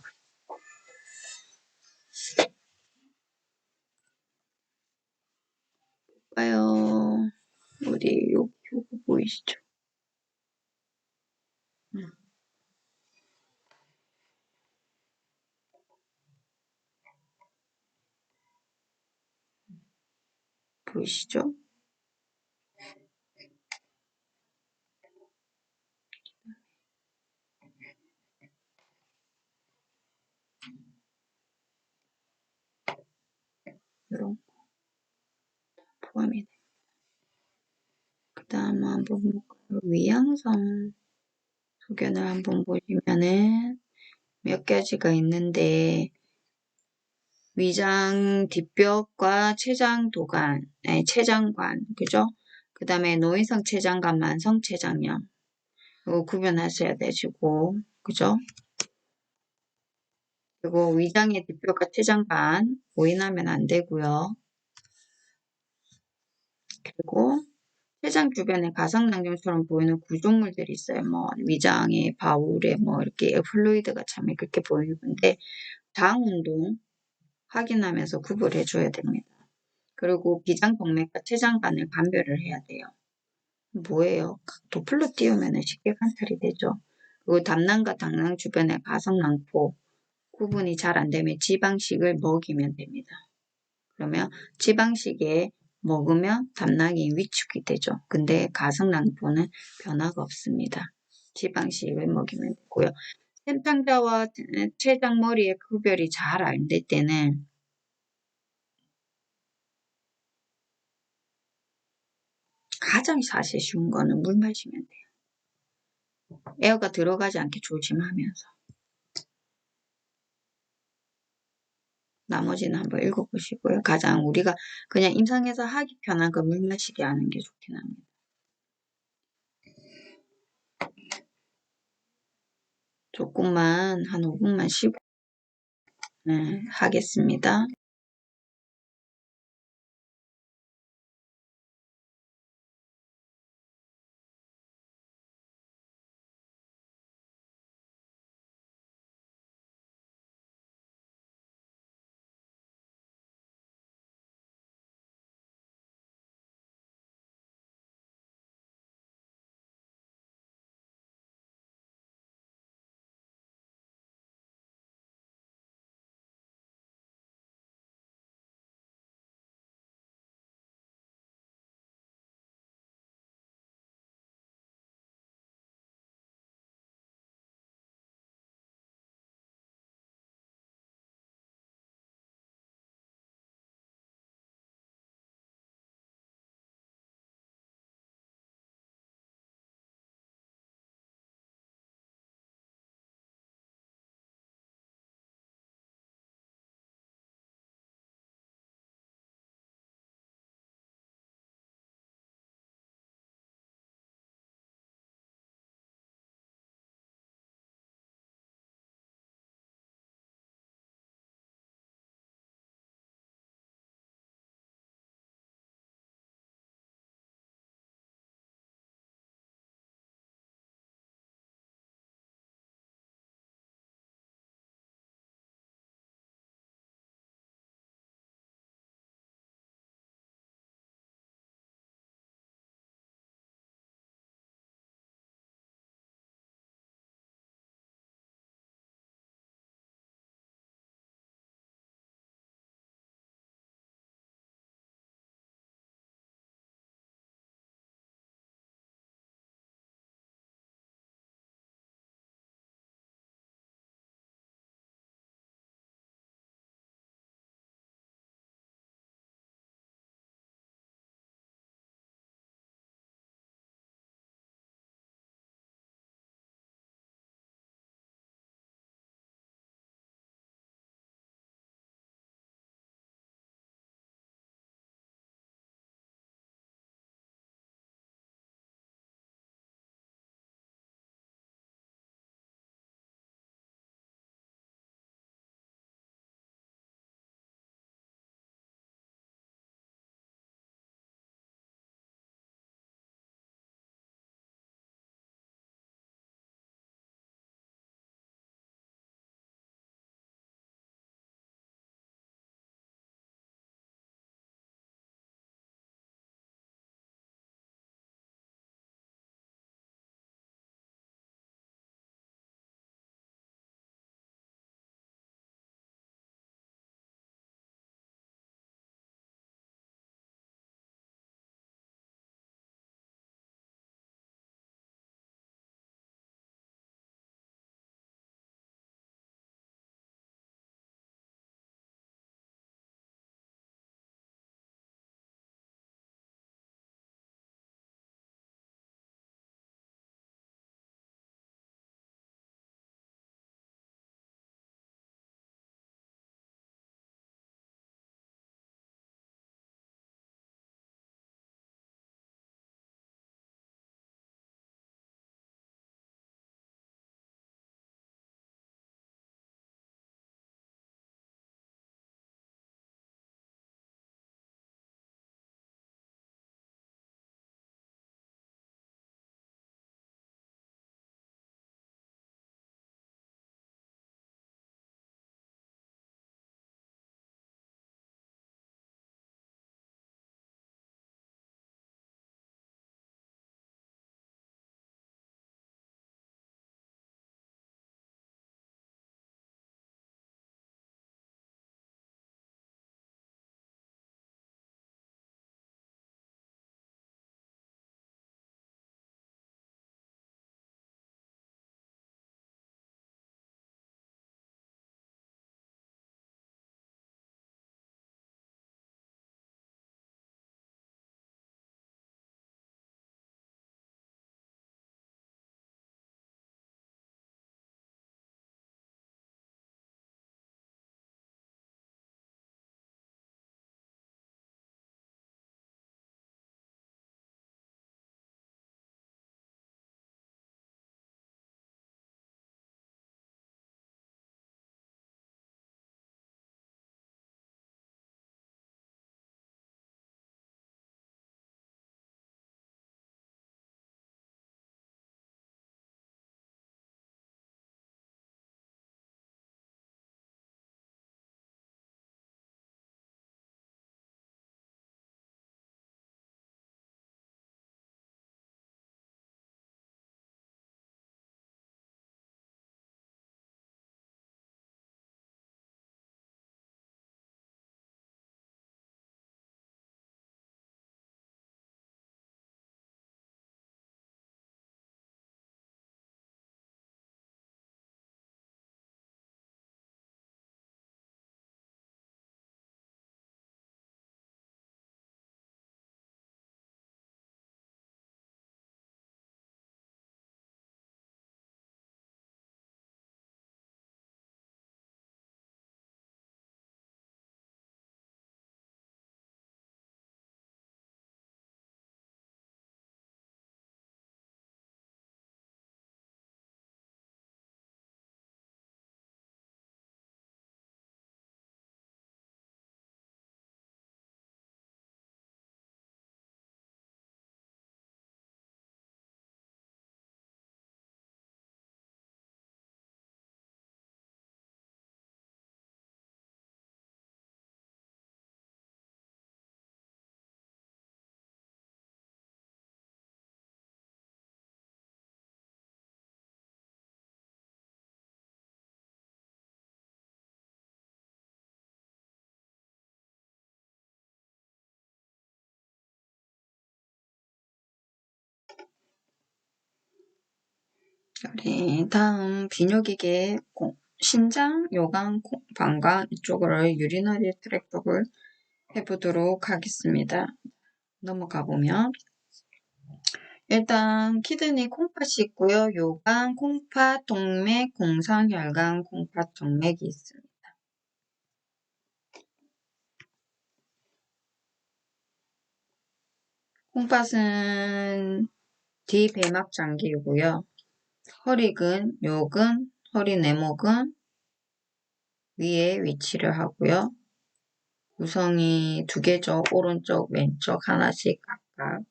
볼까요? 우리 요거 보이시죠? 보이시죠? 이런 거 포함이 돼. 그 다음 한번 볼까요? 위양성 소견을 한번 보시면은 몇 가지가 있는데 위장 뒷벽과 췌장관, 그죠? 그 다음에 노인성 췌장관, 만성 췌장염 이거 구분하셔야 되시고, 그죠? 그리고 위장의 뒷벽과 췌장관 오인하면 안 되고요. 그리고 췌장 주변에 가상낭경처럼 보이는 구조물들이 있어요. 뭐 위장에 바울에 뭐 이렇게 플루이드가 참 그렇게 보이는데 장 운동 확인하면서 구분해 줘야 됩니다. 그리고 비장동맥과 췌장관을 감별을 해야 돼요. 뭐예요? 도플러 띄우면 쉽게 관찰이 되죠. 그리고 담낭과 당낭 주변의 가상낭포 구분이 잘 안 되면 지방식을 먹이면 됩니다. 그러면 지방식에 먹으면 담낭이 위축이 되죠. 근데 가상낭포는 변화가 없습니다. 지방식을 먹이면 되고요. 샘탕자와 췌장머리의 구별이 잘 안 될 때는 가장 사실 쉬운 거는 물 마시면 돼요. 에어가 들어가지 않게 조심하면서. 나머지는 한번 읽어보시고요. 가장 우리가 그냥 임상에서 하기 편한 거 물 마시게 하는 게 좋긴 합니다. 조금만 한 5분만 쉬고 하겠습니다. 우리 다음 비뇨기계 신장, 요강, 방광 이쪽을 유리너리 트랙독을 해보도록 하겠습니다. 넘어가 보면 일단 키드니 콩팥이 있고요. 요강, 콩팥, 동맥, 공상혈관, 콩팥, 정맥이 있습니다. 콩팥은 뒤배막 장기이고요. 허리근, 요근, 허리 내목은 위에 위치를 하고요. 구성이 두 개죠. 오른쪽, 왼쪽 하나씩 각각.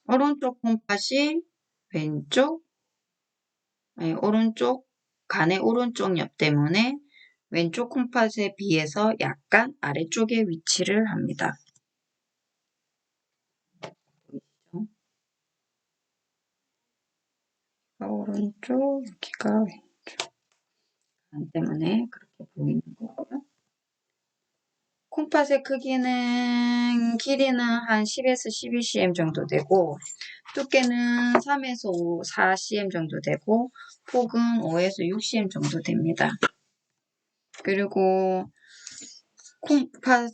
오른쪽 콩팥이 왼쪽, 아니, 오른쪽, 간의 오른쪽 옆 때문에 왼쪽 콩팥에 비해서 약간 아래쪽에 위치를 합니다. 오른쪽, 여기가 왼쪽. 간 때문에 그렇게 보이는 거고요. 콩팥의 크기는 길이는 한 10에서 12cm 정도 되고 두께는 3에서 4cm 정도 되고 폭은 5에서 6cm 정도 됩니다. 그리고 콩팥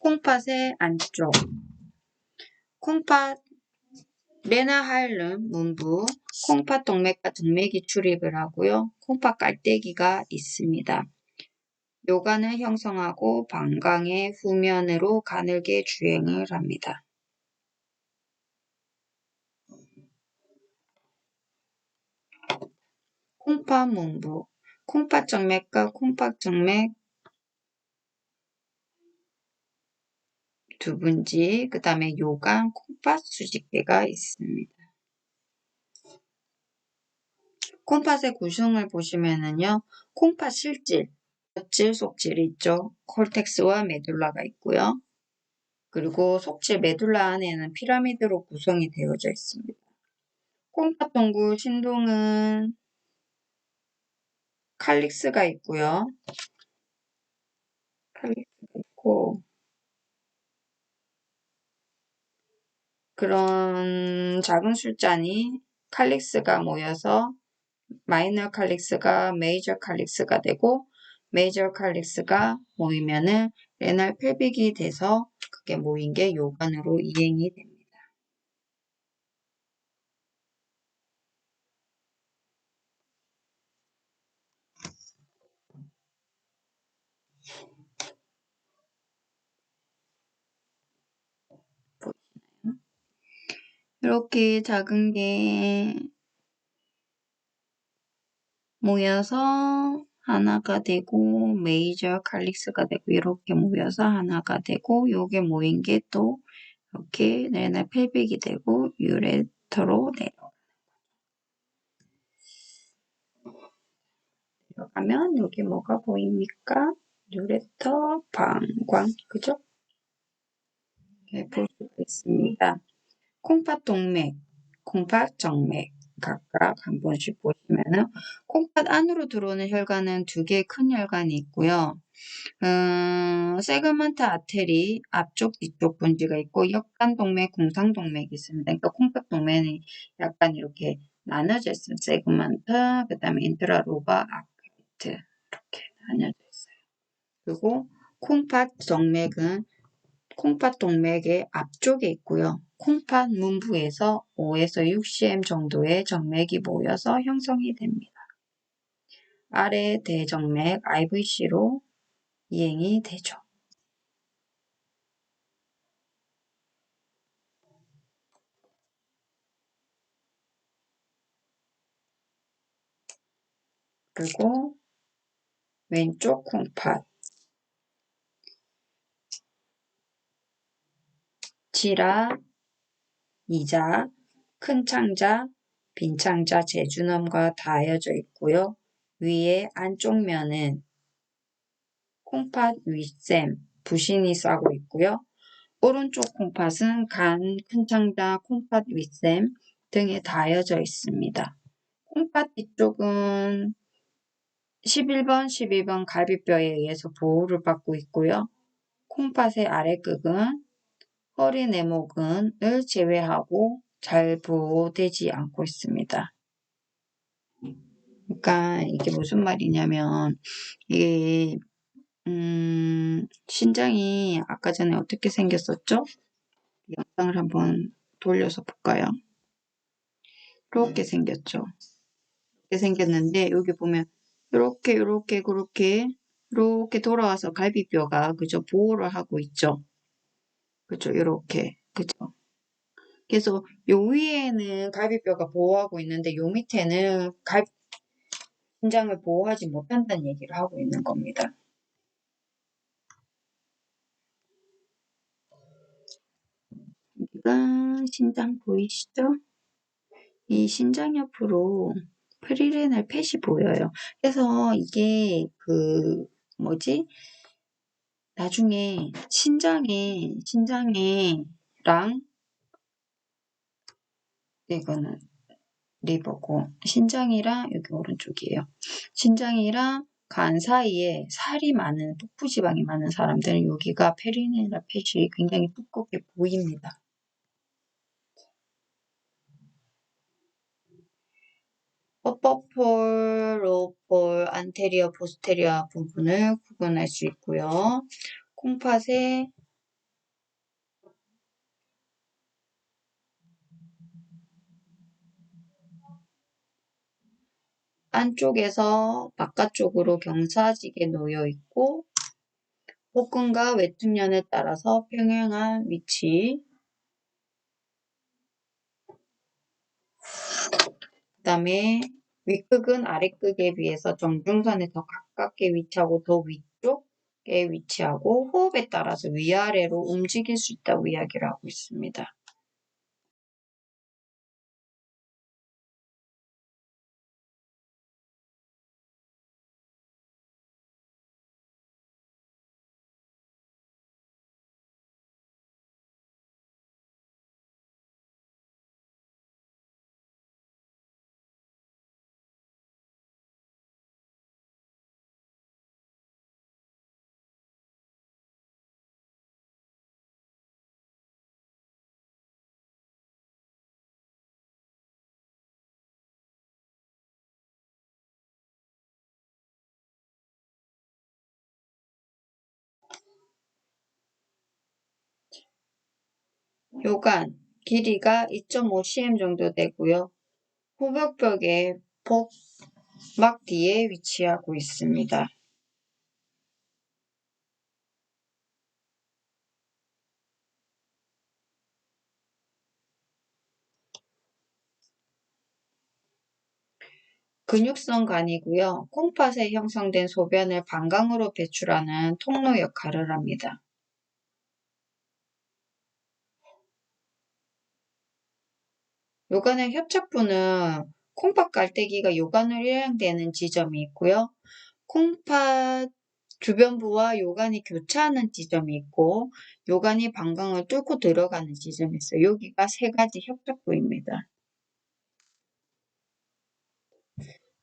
콩팥의 안쪽 콩팥 레나하일름 문부 콩팥 동맥과 등맥이 출입을 하고요. 콩팥 깔때기가 있습니다. 요관을 형성하고 방광의 후면으로 가늘게 주행을 합니다. 콩팥 문부 콩팥 정맥과 콩팥 정맥 두분지, 그 다음에 요관, 콩팥 수직계가 있습니다. 콩팥의 구성을 보시면은요, 콩팥 실질, 젖질, 속질이 있죠. 콜텍스와 메둘라가 있고요. 그리고 속질 메둘라 안에는 피라미드로 구성이 되어져 있습니다. 콩팥 동굴 신동은 칼릭스가 있고요. 칼릭스가 있고, 그런 작은 술잔이 칼릭스가 모여서 마이너 칼릭스가 메이저 칼릭스가 되고 메이저 칼릭스가 모이면은 레날 펠빅이 돼서 그게 모인 게 요관으로 이행이 됩니다. 이렇게 작은 게 모여서 하나가 되고 메이저 칼릭스가 되고 이렇게 모여서 하나가 되고 요게 모인 게 또 이렇게 레날 펠빅이 되고 유레터로 내려가면 여기 뭐가 보입니까? 유레터, 방광, 그죠? 네, 볼 수가 있습니다. 콩팥 동맥, 콩팥 정맥 각각 한 번씩 보시면은 콩팥 안으로 들어오는 혈관은 두 개의 큰 혈관이 있고요. 세그먼트 아테리 앞쪽 뒤쪽 분지가 있고 역간 동맥, 공상 동맥이 있습니다. 그러니까 콩팥 동맥은 약간 이렇게 나눠져 있어요. 세그먼트, 그다음에 인트라로바 아크트 이렇게 나눠져 있어요. 그리고 콩팥 정맥은 콩팥 동맥의 앞쪽에 있고요. 콩팥 문부에서 5에서 6cm 정도의 정맥이 모여서 형성이 됩니다. 아래 대정맥 IVC로 이행이 되죠. 그리고 왼쪽 콩팥 지라, 이자, 큰 창자, 빈 창자 제주넘과 닿아져 있고요. 위에 안쪽 면은 콩팥 윗셈, 부신이 싸고 있고요. 오른쪽 콩팥은 간, 큰창자, 콩팥 윗샘 등에 닿여져 있습니다. 콩팥 뒤쪽은 11번, 12번 갈비뼈에 의해서 보호를 받고 있고요. 콩팥의 아래극은 허리 내모근을 제외하고 잘 보호되지 않고 있습니다. 그러니까 이게 무슨 말이냐면 이게 신장이 아까 전에 어떻게 생겼었죠? 영상을 한번 돌려서 볼까요? 이렇게 생겼죠. 이렇게 생겼는데 여기 보면 이렇게 돌아와서 갈비뼈가 그죠 보호를 하고 있죠. 그죠 이렇게 그죠. 그래서 요 위에는 갈비뼈가 보호하고 있는데 요 밑에는 신장을 보호하지 못한다는 얘기를 하고 있는 겁니다. 여기가 신장 보이시죠? 이 신장 옆으로 프리레날 팻이 보여요. 그래서 이게 뭐지? 나중에 신장이랑 이거는 리버고 신장이랑 여기 오른쪽이에요. 신장이랑 간 사이에 살이 많은 복부지방이 많은 사람들은 여기가 페리네라 팻이 굉장히 두껍게 보입니다. 어퍼폴, 로우폴, 안테리어, 포스테리어 부분을 구분할 수 있고요. 콩팥의 안쪽에서 바깥쪽으로 경사지게 놓여 있고 복근과 외투면에 따라서 평행한 위치 그 다음에 윗극은 아랫극에 비해서 정중선에 더 가깝게 위치하고 더 위쪽에 위치하고 호흡에 따라서 위아래로 움직일 수 있다고 이야기를 하고 있습니다. 요간 길이가 2.5cm 정도 되고요. 후벽벽의 복막 뒤에 위치하고 있습니다. 근육성 간이고요. 콩팥에 형성된 소변을 방광으로 배출하는 통로 역할을 합니다. 요간의 협착부는 콩팥 깔때기가 요간으로 일행되는 지점이 있고요. 콩팥 주변부와 요간이 교차하는 지점이 있고 요간이 방광을 뚫고 들어가는 지점이 있어요. 여기가 세 가지 협착부입니다.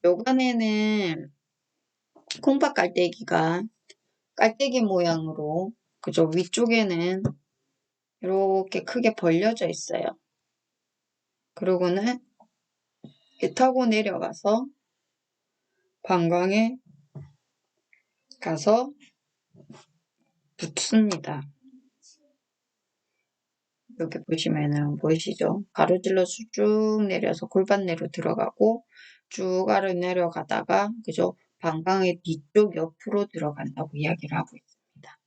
요간에는 콩팥 깔때기가 깔때기 모양으로 그죠? 위쪽에는 이렇게 크게 벌려져 있어요. 그러고는 배 타고 내려가서 방광에 가서 붙습니다. 여기 보시면은 보이시죠? 가로질러서 쭉 내려서 골반내로 들어가고 쭉 아래 내려가다가 그죠? 방광의 뒤쪽 옆으로 들어간다고 이야기를 하고 있습니다.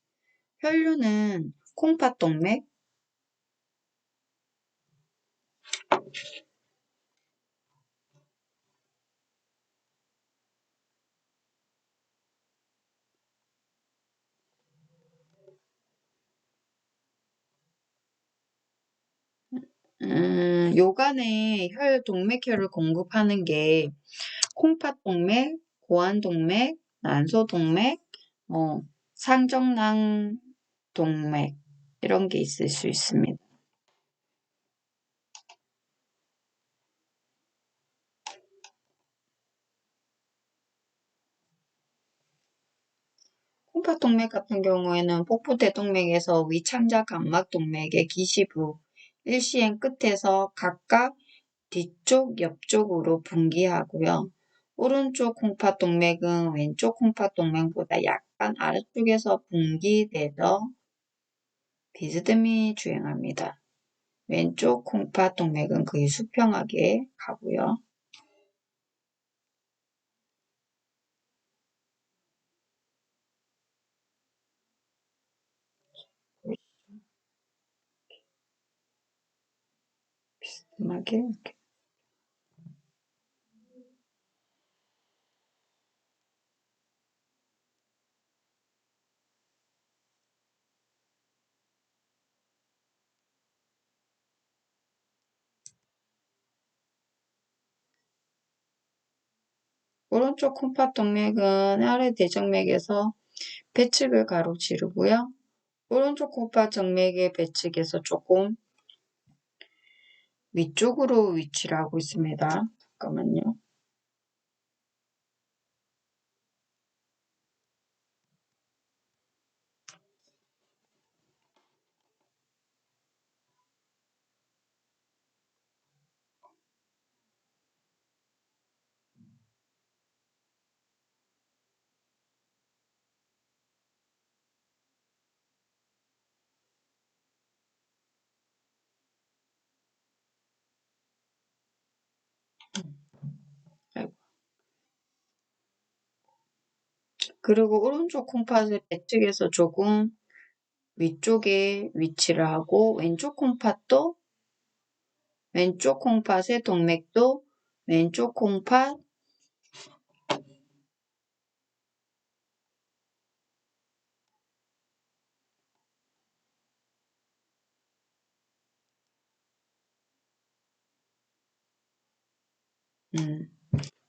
혈류는 콩팥동맥, 요간에 동맥혈을 공급하는 게 콩팥동맥, 고환동맥, 난소동맥, 상정낭 동맥 이런 게 있을 수 있습니다. 콩팥동맥 같은 경우에는 복부대동맥에서 위창자 각막동맥의 기시부 일시행 끝에서 각각 뒤쪽, 옆쪽으로 분기하고요. 오른쪽 콩팥동맥은 왼쪽 콩팥동맥보다 약간 아래쪽에서 분기되더 비스듬히 주행합니다. 왼쪽 콩팥동맥은 거의 수평하게 가고요. 비스듬하게 이렇게. 오른쪽 콩팥동맥은 아래 대정맥에서 배측을 가로지르고요. 오른쪽 콩팥정맥의 배측에서 조금 위쪽으로 위치를 하고 있습니다. 잠깐만요. 그리고 오른쪽 콩팥의 배측에서 조금 위쪽에 위치를 하고 왼쪽 콩팥의 동맥도 왼쪽 콩팥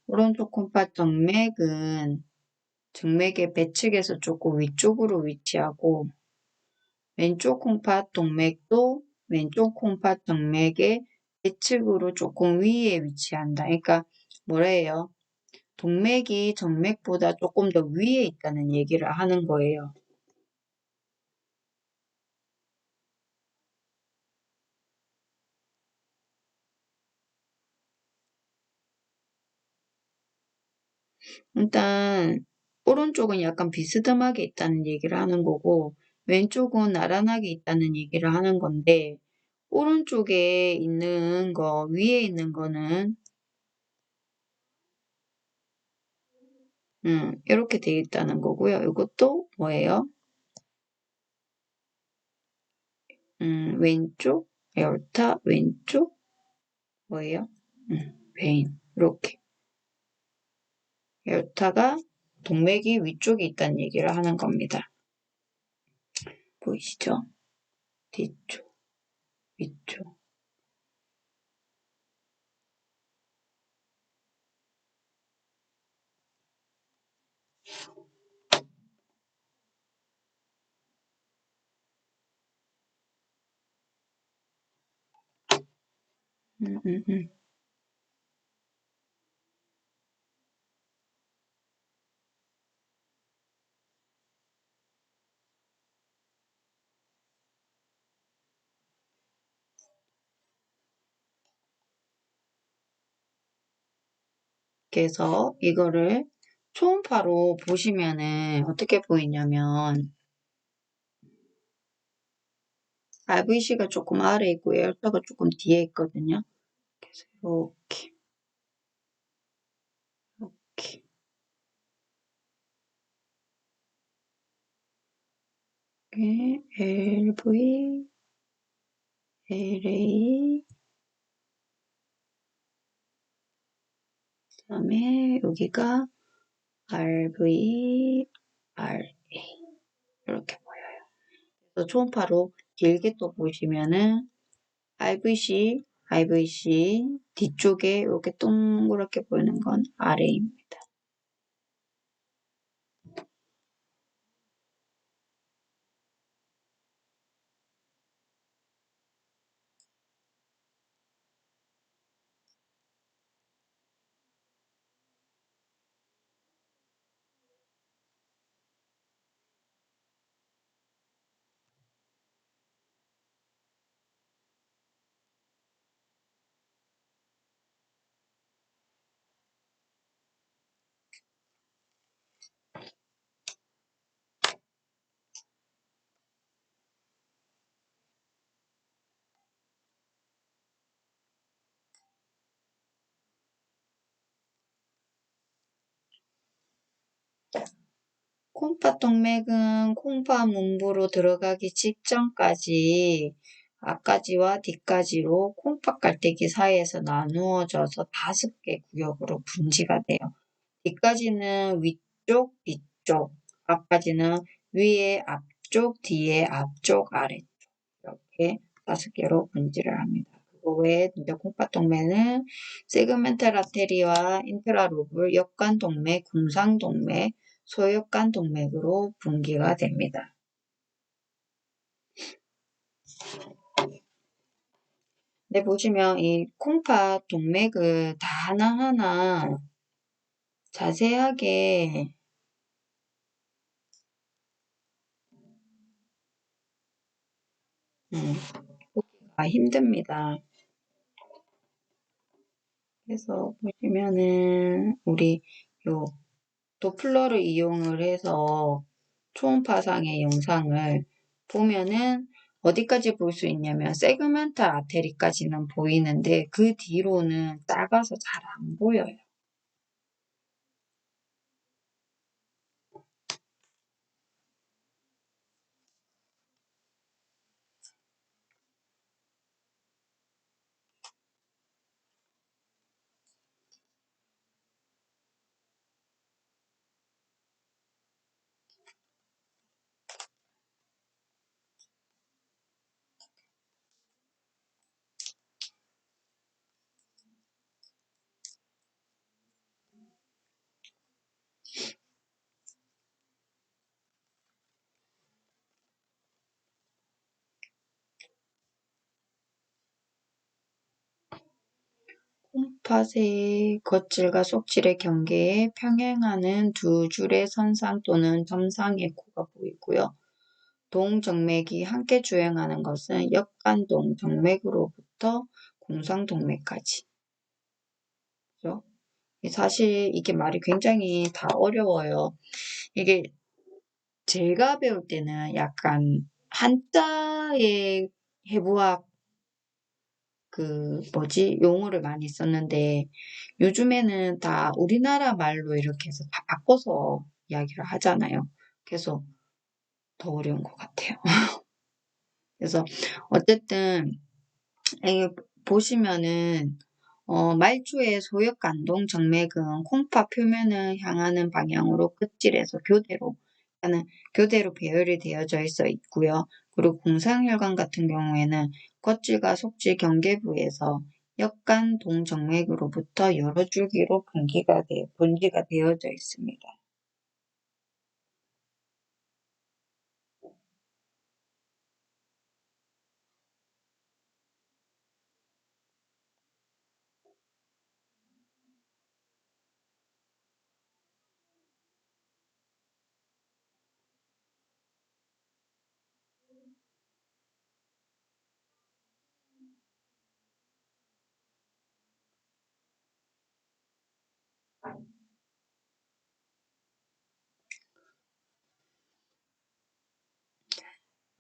오른쪽 콩팥 정맥은 정맥의 배측에서 조금 위쪽으로 위치하고 왼쪽 콩팥 동맥도 왼쪽 콩팥 정맥의 배측으로 조금 위에 위치한다. 그러니까 뭐래요? 동맥이 정맥보다 조금 더 위에 있다는 얘기를 하는 거예요. 일단 오른쪽은 약간 비스듬하게 있다는 얘기를 하는 거고 왼쪽은 나란하게 있다는 얘기를 하는 건데 오른쪽에 있는 거, 위에 있는 거는 이렇게 되어 있다는 거고요. 이것도 뭐예요? 왼쪽, 에어타, 왼쪽, 뭐예요? 베인, 이렇게. 에어타가 동맥이 위쪽에 있다는 얘기를 하는 겁니다. 보이시죠? 뒤쪽, 위쪽. 음, 음, 음. 그래서 이거를 초음파로 보시면은 어떻게 보이냐면 RVC가 조금 아래에 있고 에어타가 조금 뒤에 있거든요. 그래서 이렇게 이렇게 LV, LA 그다음에 여기가 RV, RA 이렇게 보여요. 그래서 초음파로 길게 또 보시면은 IVC 뒤쪽에 이렇게 동그랗게 보이는 건 RA입니다. 콩팥 동맥은 콩팥 문부로 들어가기 직전까지 앞가지와 뒷가지로 콩팥 깔때기 사이에서 나누어져서 5개 구역으로 분지가 돼요. 뒷가지는 위쪽, 뒤쪽, 앞가지는 위에 앞쪽, 뒤에 앞쪽, 아래쪽 이렇게 5개로 분지를 합니다. 그거 외에 이제 콩팥 동맥은 세그멘탈 아테리와 인트라로블, 역관 동맥, 궁상 동맥, 소역관 동맥으로 분기가 됩니다. 근데 보시면 이 콩팥 동맥을 다 하나하나 자세하게 보기가 힘듭니다. 그래서 보시면은 우리 요 도플러를 이용을 해서 초음파상의 영상을 보면은 어디까지 볼 수 있냐면 세그멘탈 아테리까지는 보이는데 그 뒤로는 작아서 잘 안 보여요. 콩팥의 겉질과 속질의 경계에 평행하는 두 줄의 선상 또는 점상의 코가 보이고요. 동정맥이 함께 주행하는 것은 역관동 정맥으로부터 궁상동맥까지. 그죠? 사실 이게 말이 굉장히 다 어려워요. 이게 제가 배울 때는 약간 한자의 해부학 용어를 많이 썼는데 요즘에는 다 우리나라 말로 이렇게 해서 다 바꿔서 이야기를 하잖아요. 그래서 더 어려운 것 같아요. 그래서 어쨌든 이 보시면은 말초의 소역관동 정맥은 콩팥 표면을 향하는 방향으로 끝질에서 교대로 배열이 되어져 있고요. 그리고 공상혈관 같은 경우에는 겉질과 속질 경계부에서 역관 동정맥으로부터 여러 줄기로 분지가 되어져 있습니다.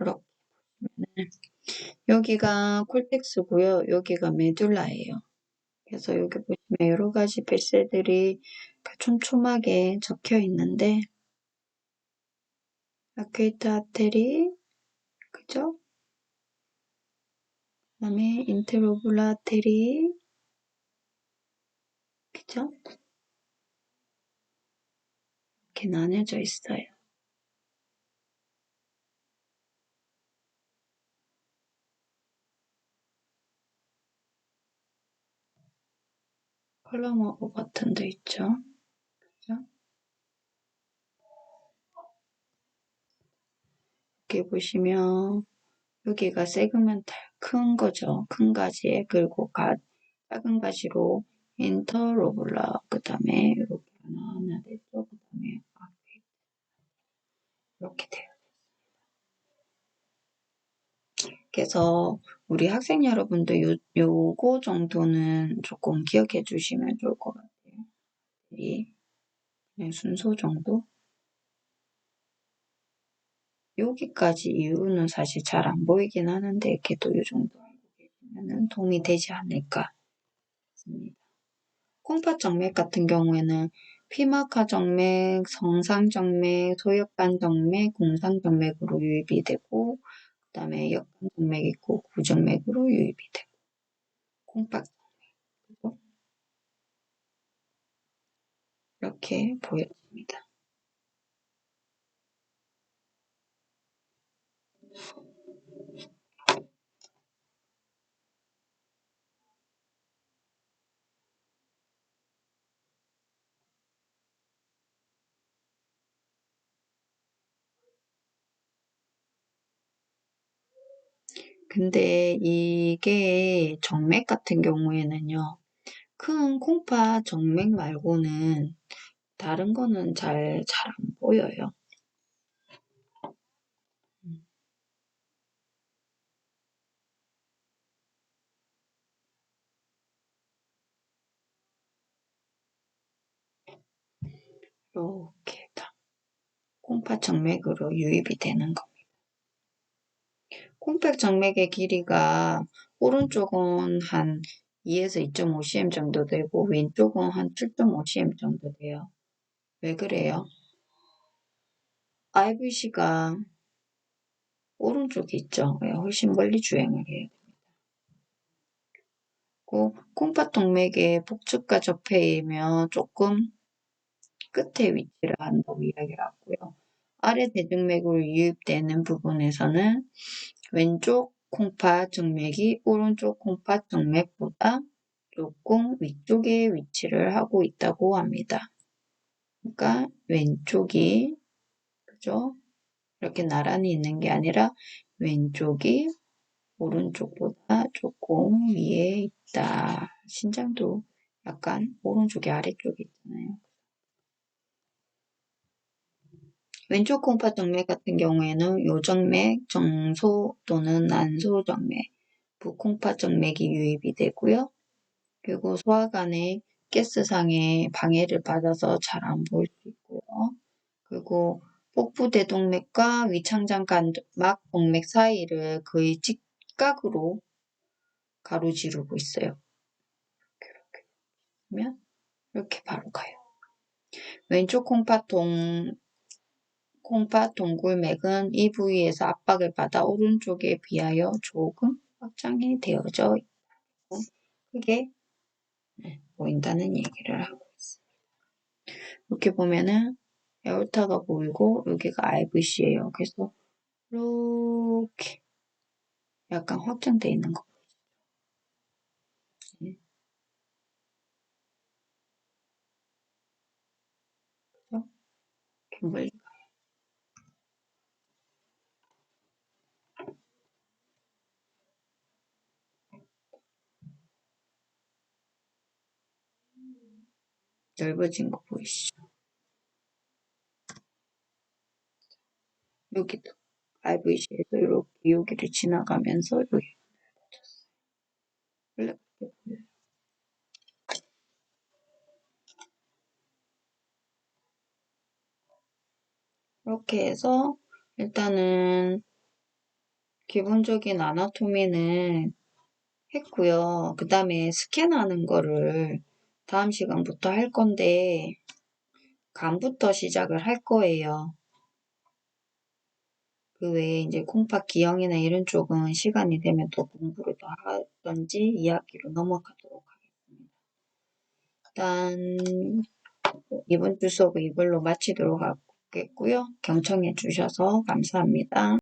이렇게 여기가 콜텍스고요. 여기가 메둘라예요. 그래서 여기 보시면 여러 가지 뱃새들이 촘촘하게 적혀 있는데 아큐이트 아테리, 그죠? 그 다음에 인트로블라 아테리, 그죠? 이렇게 나뉘어져 있어요. 컬럼하고 버튼도 있죠. 그죠? 여기 보시면 여기가 세그멘탈 큰 거죠. 큰 가지에 그리고 작은 가지로 인터로블라 그 다음에 이렇게 하나 됐죠. 그 다음에 이렇게 돼요. 그래서 우리 학생 여러분도 요거 정도는 조금 기억해 주시면 좋을 것 같아요. 그냥 순서 정도? 여기까지 이후는 사실 잘 안 보이긴 하는데 이렇게도 이 정도 알고 계시면 도움이 되지 않을까 싶습니다. 콩팥 정맥 같은 경우에는 피막하 정맥, 성상 정맥, 소역관 정맥, 공상 정맥으로 유입이 되고, 그 다음에 역관 정맥 있고 구정맥으로 유입이 되고, 콩팥 정맥 이렇게 보여집니다. 근데 이게 정맥 같은 경우에는요, 큰 콩팥 정맥 말고는 다른 거는 잘 안 보여요. 이렇게 다 콩팥 정맥으로 유입이 되는 거. 콩팥 정맥의 길이가 오른쪽은 한 2에서 2.5cm 정도 되고 왼쪽은 한 7.5cm 정도 돼요. 왜 그래요? IVC가 오른쪽에 있죠. 훨씬 멀리 주행을 해요. 콩팥 동맥의 복축과 접해이면 조금 끝에 위치를 한다고 이야기를 하고요. 아래 대중맥으로 유입되는 부분에서는 왼쪽 콩팥 정맥이 오른쪽 콩팥 정맥보다 조금 위쪽에 위치를 하고 있다고 합니다. 그러니까 왼쪽이 그죠? 이렇게 나란히 있는 게 아니라 왼쪽이 오른쪽보다 조금 위에 있다. 신장도 약간 오른쪽이 아래쪽에 있잖아요. 왼쪽 콩팥 정맥 같은 경우에는 요정맥, 정소 또는 난소 정맥, 부콩팥 정맥이 유입이 되고요. 그리고 소화관의 가스상에 방해를 받아서 잘 안 보일 수 있고요. 그리고 복부대동맥과 위창장막 동맥 사이를 거의 직각으로 가로지르고 있어요. 이렇게 보면 이렇게 바로 가요. 왼쪽 콩팥 동굴맥은 이 부위에서 압박을 받아 오른쪽에 비하여 조금 확장이 되어져 있고 크게 보인다는 얘기를 하고 있습니다. 이렇게 보면은 에올타가 보이고 여기가 IVC예요. 그래서 이렇게 약간 확장되어 있는 거 보이죠? 그죠? 이렇게 멀리 넓어진 거 보이시죠? 여기도 IVC에서 이렇게 여기를 지나가면서 여기 원래 그렇게 보여요. 이렇게 해서 일단은 기본적인 아나토미는 했고요. 그 다음에 스캔하는 거를 다음 시간부터 할 건데 간부터 시작을 할 거예요. 그 외에 이제 콩팥 기형이나 이런 쪽은 시간이 되면 또 공부를 더 하든지 이야기로 넘어가도록 하겠습니다. 일단 이번 주 수업은 이걸로 마치도록 하겠고요. 경청해 주셔서 감사합니다.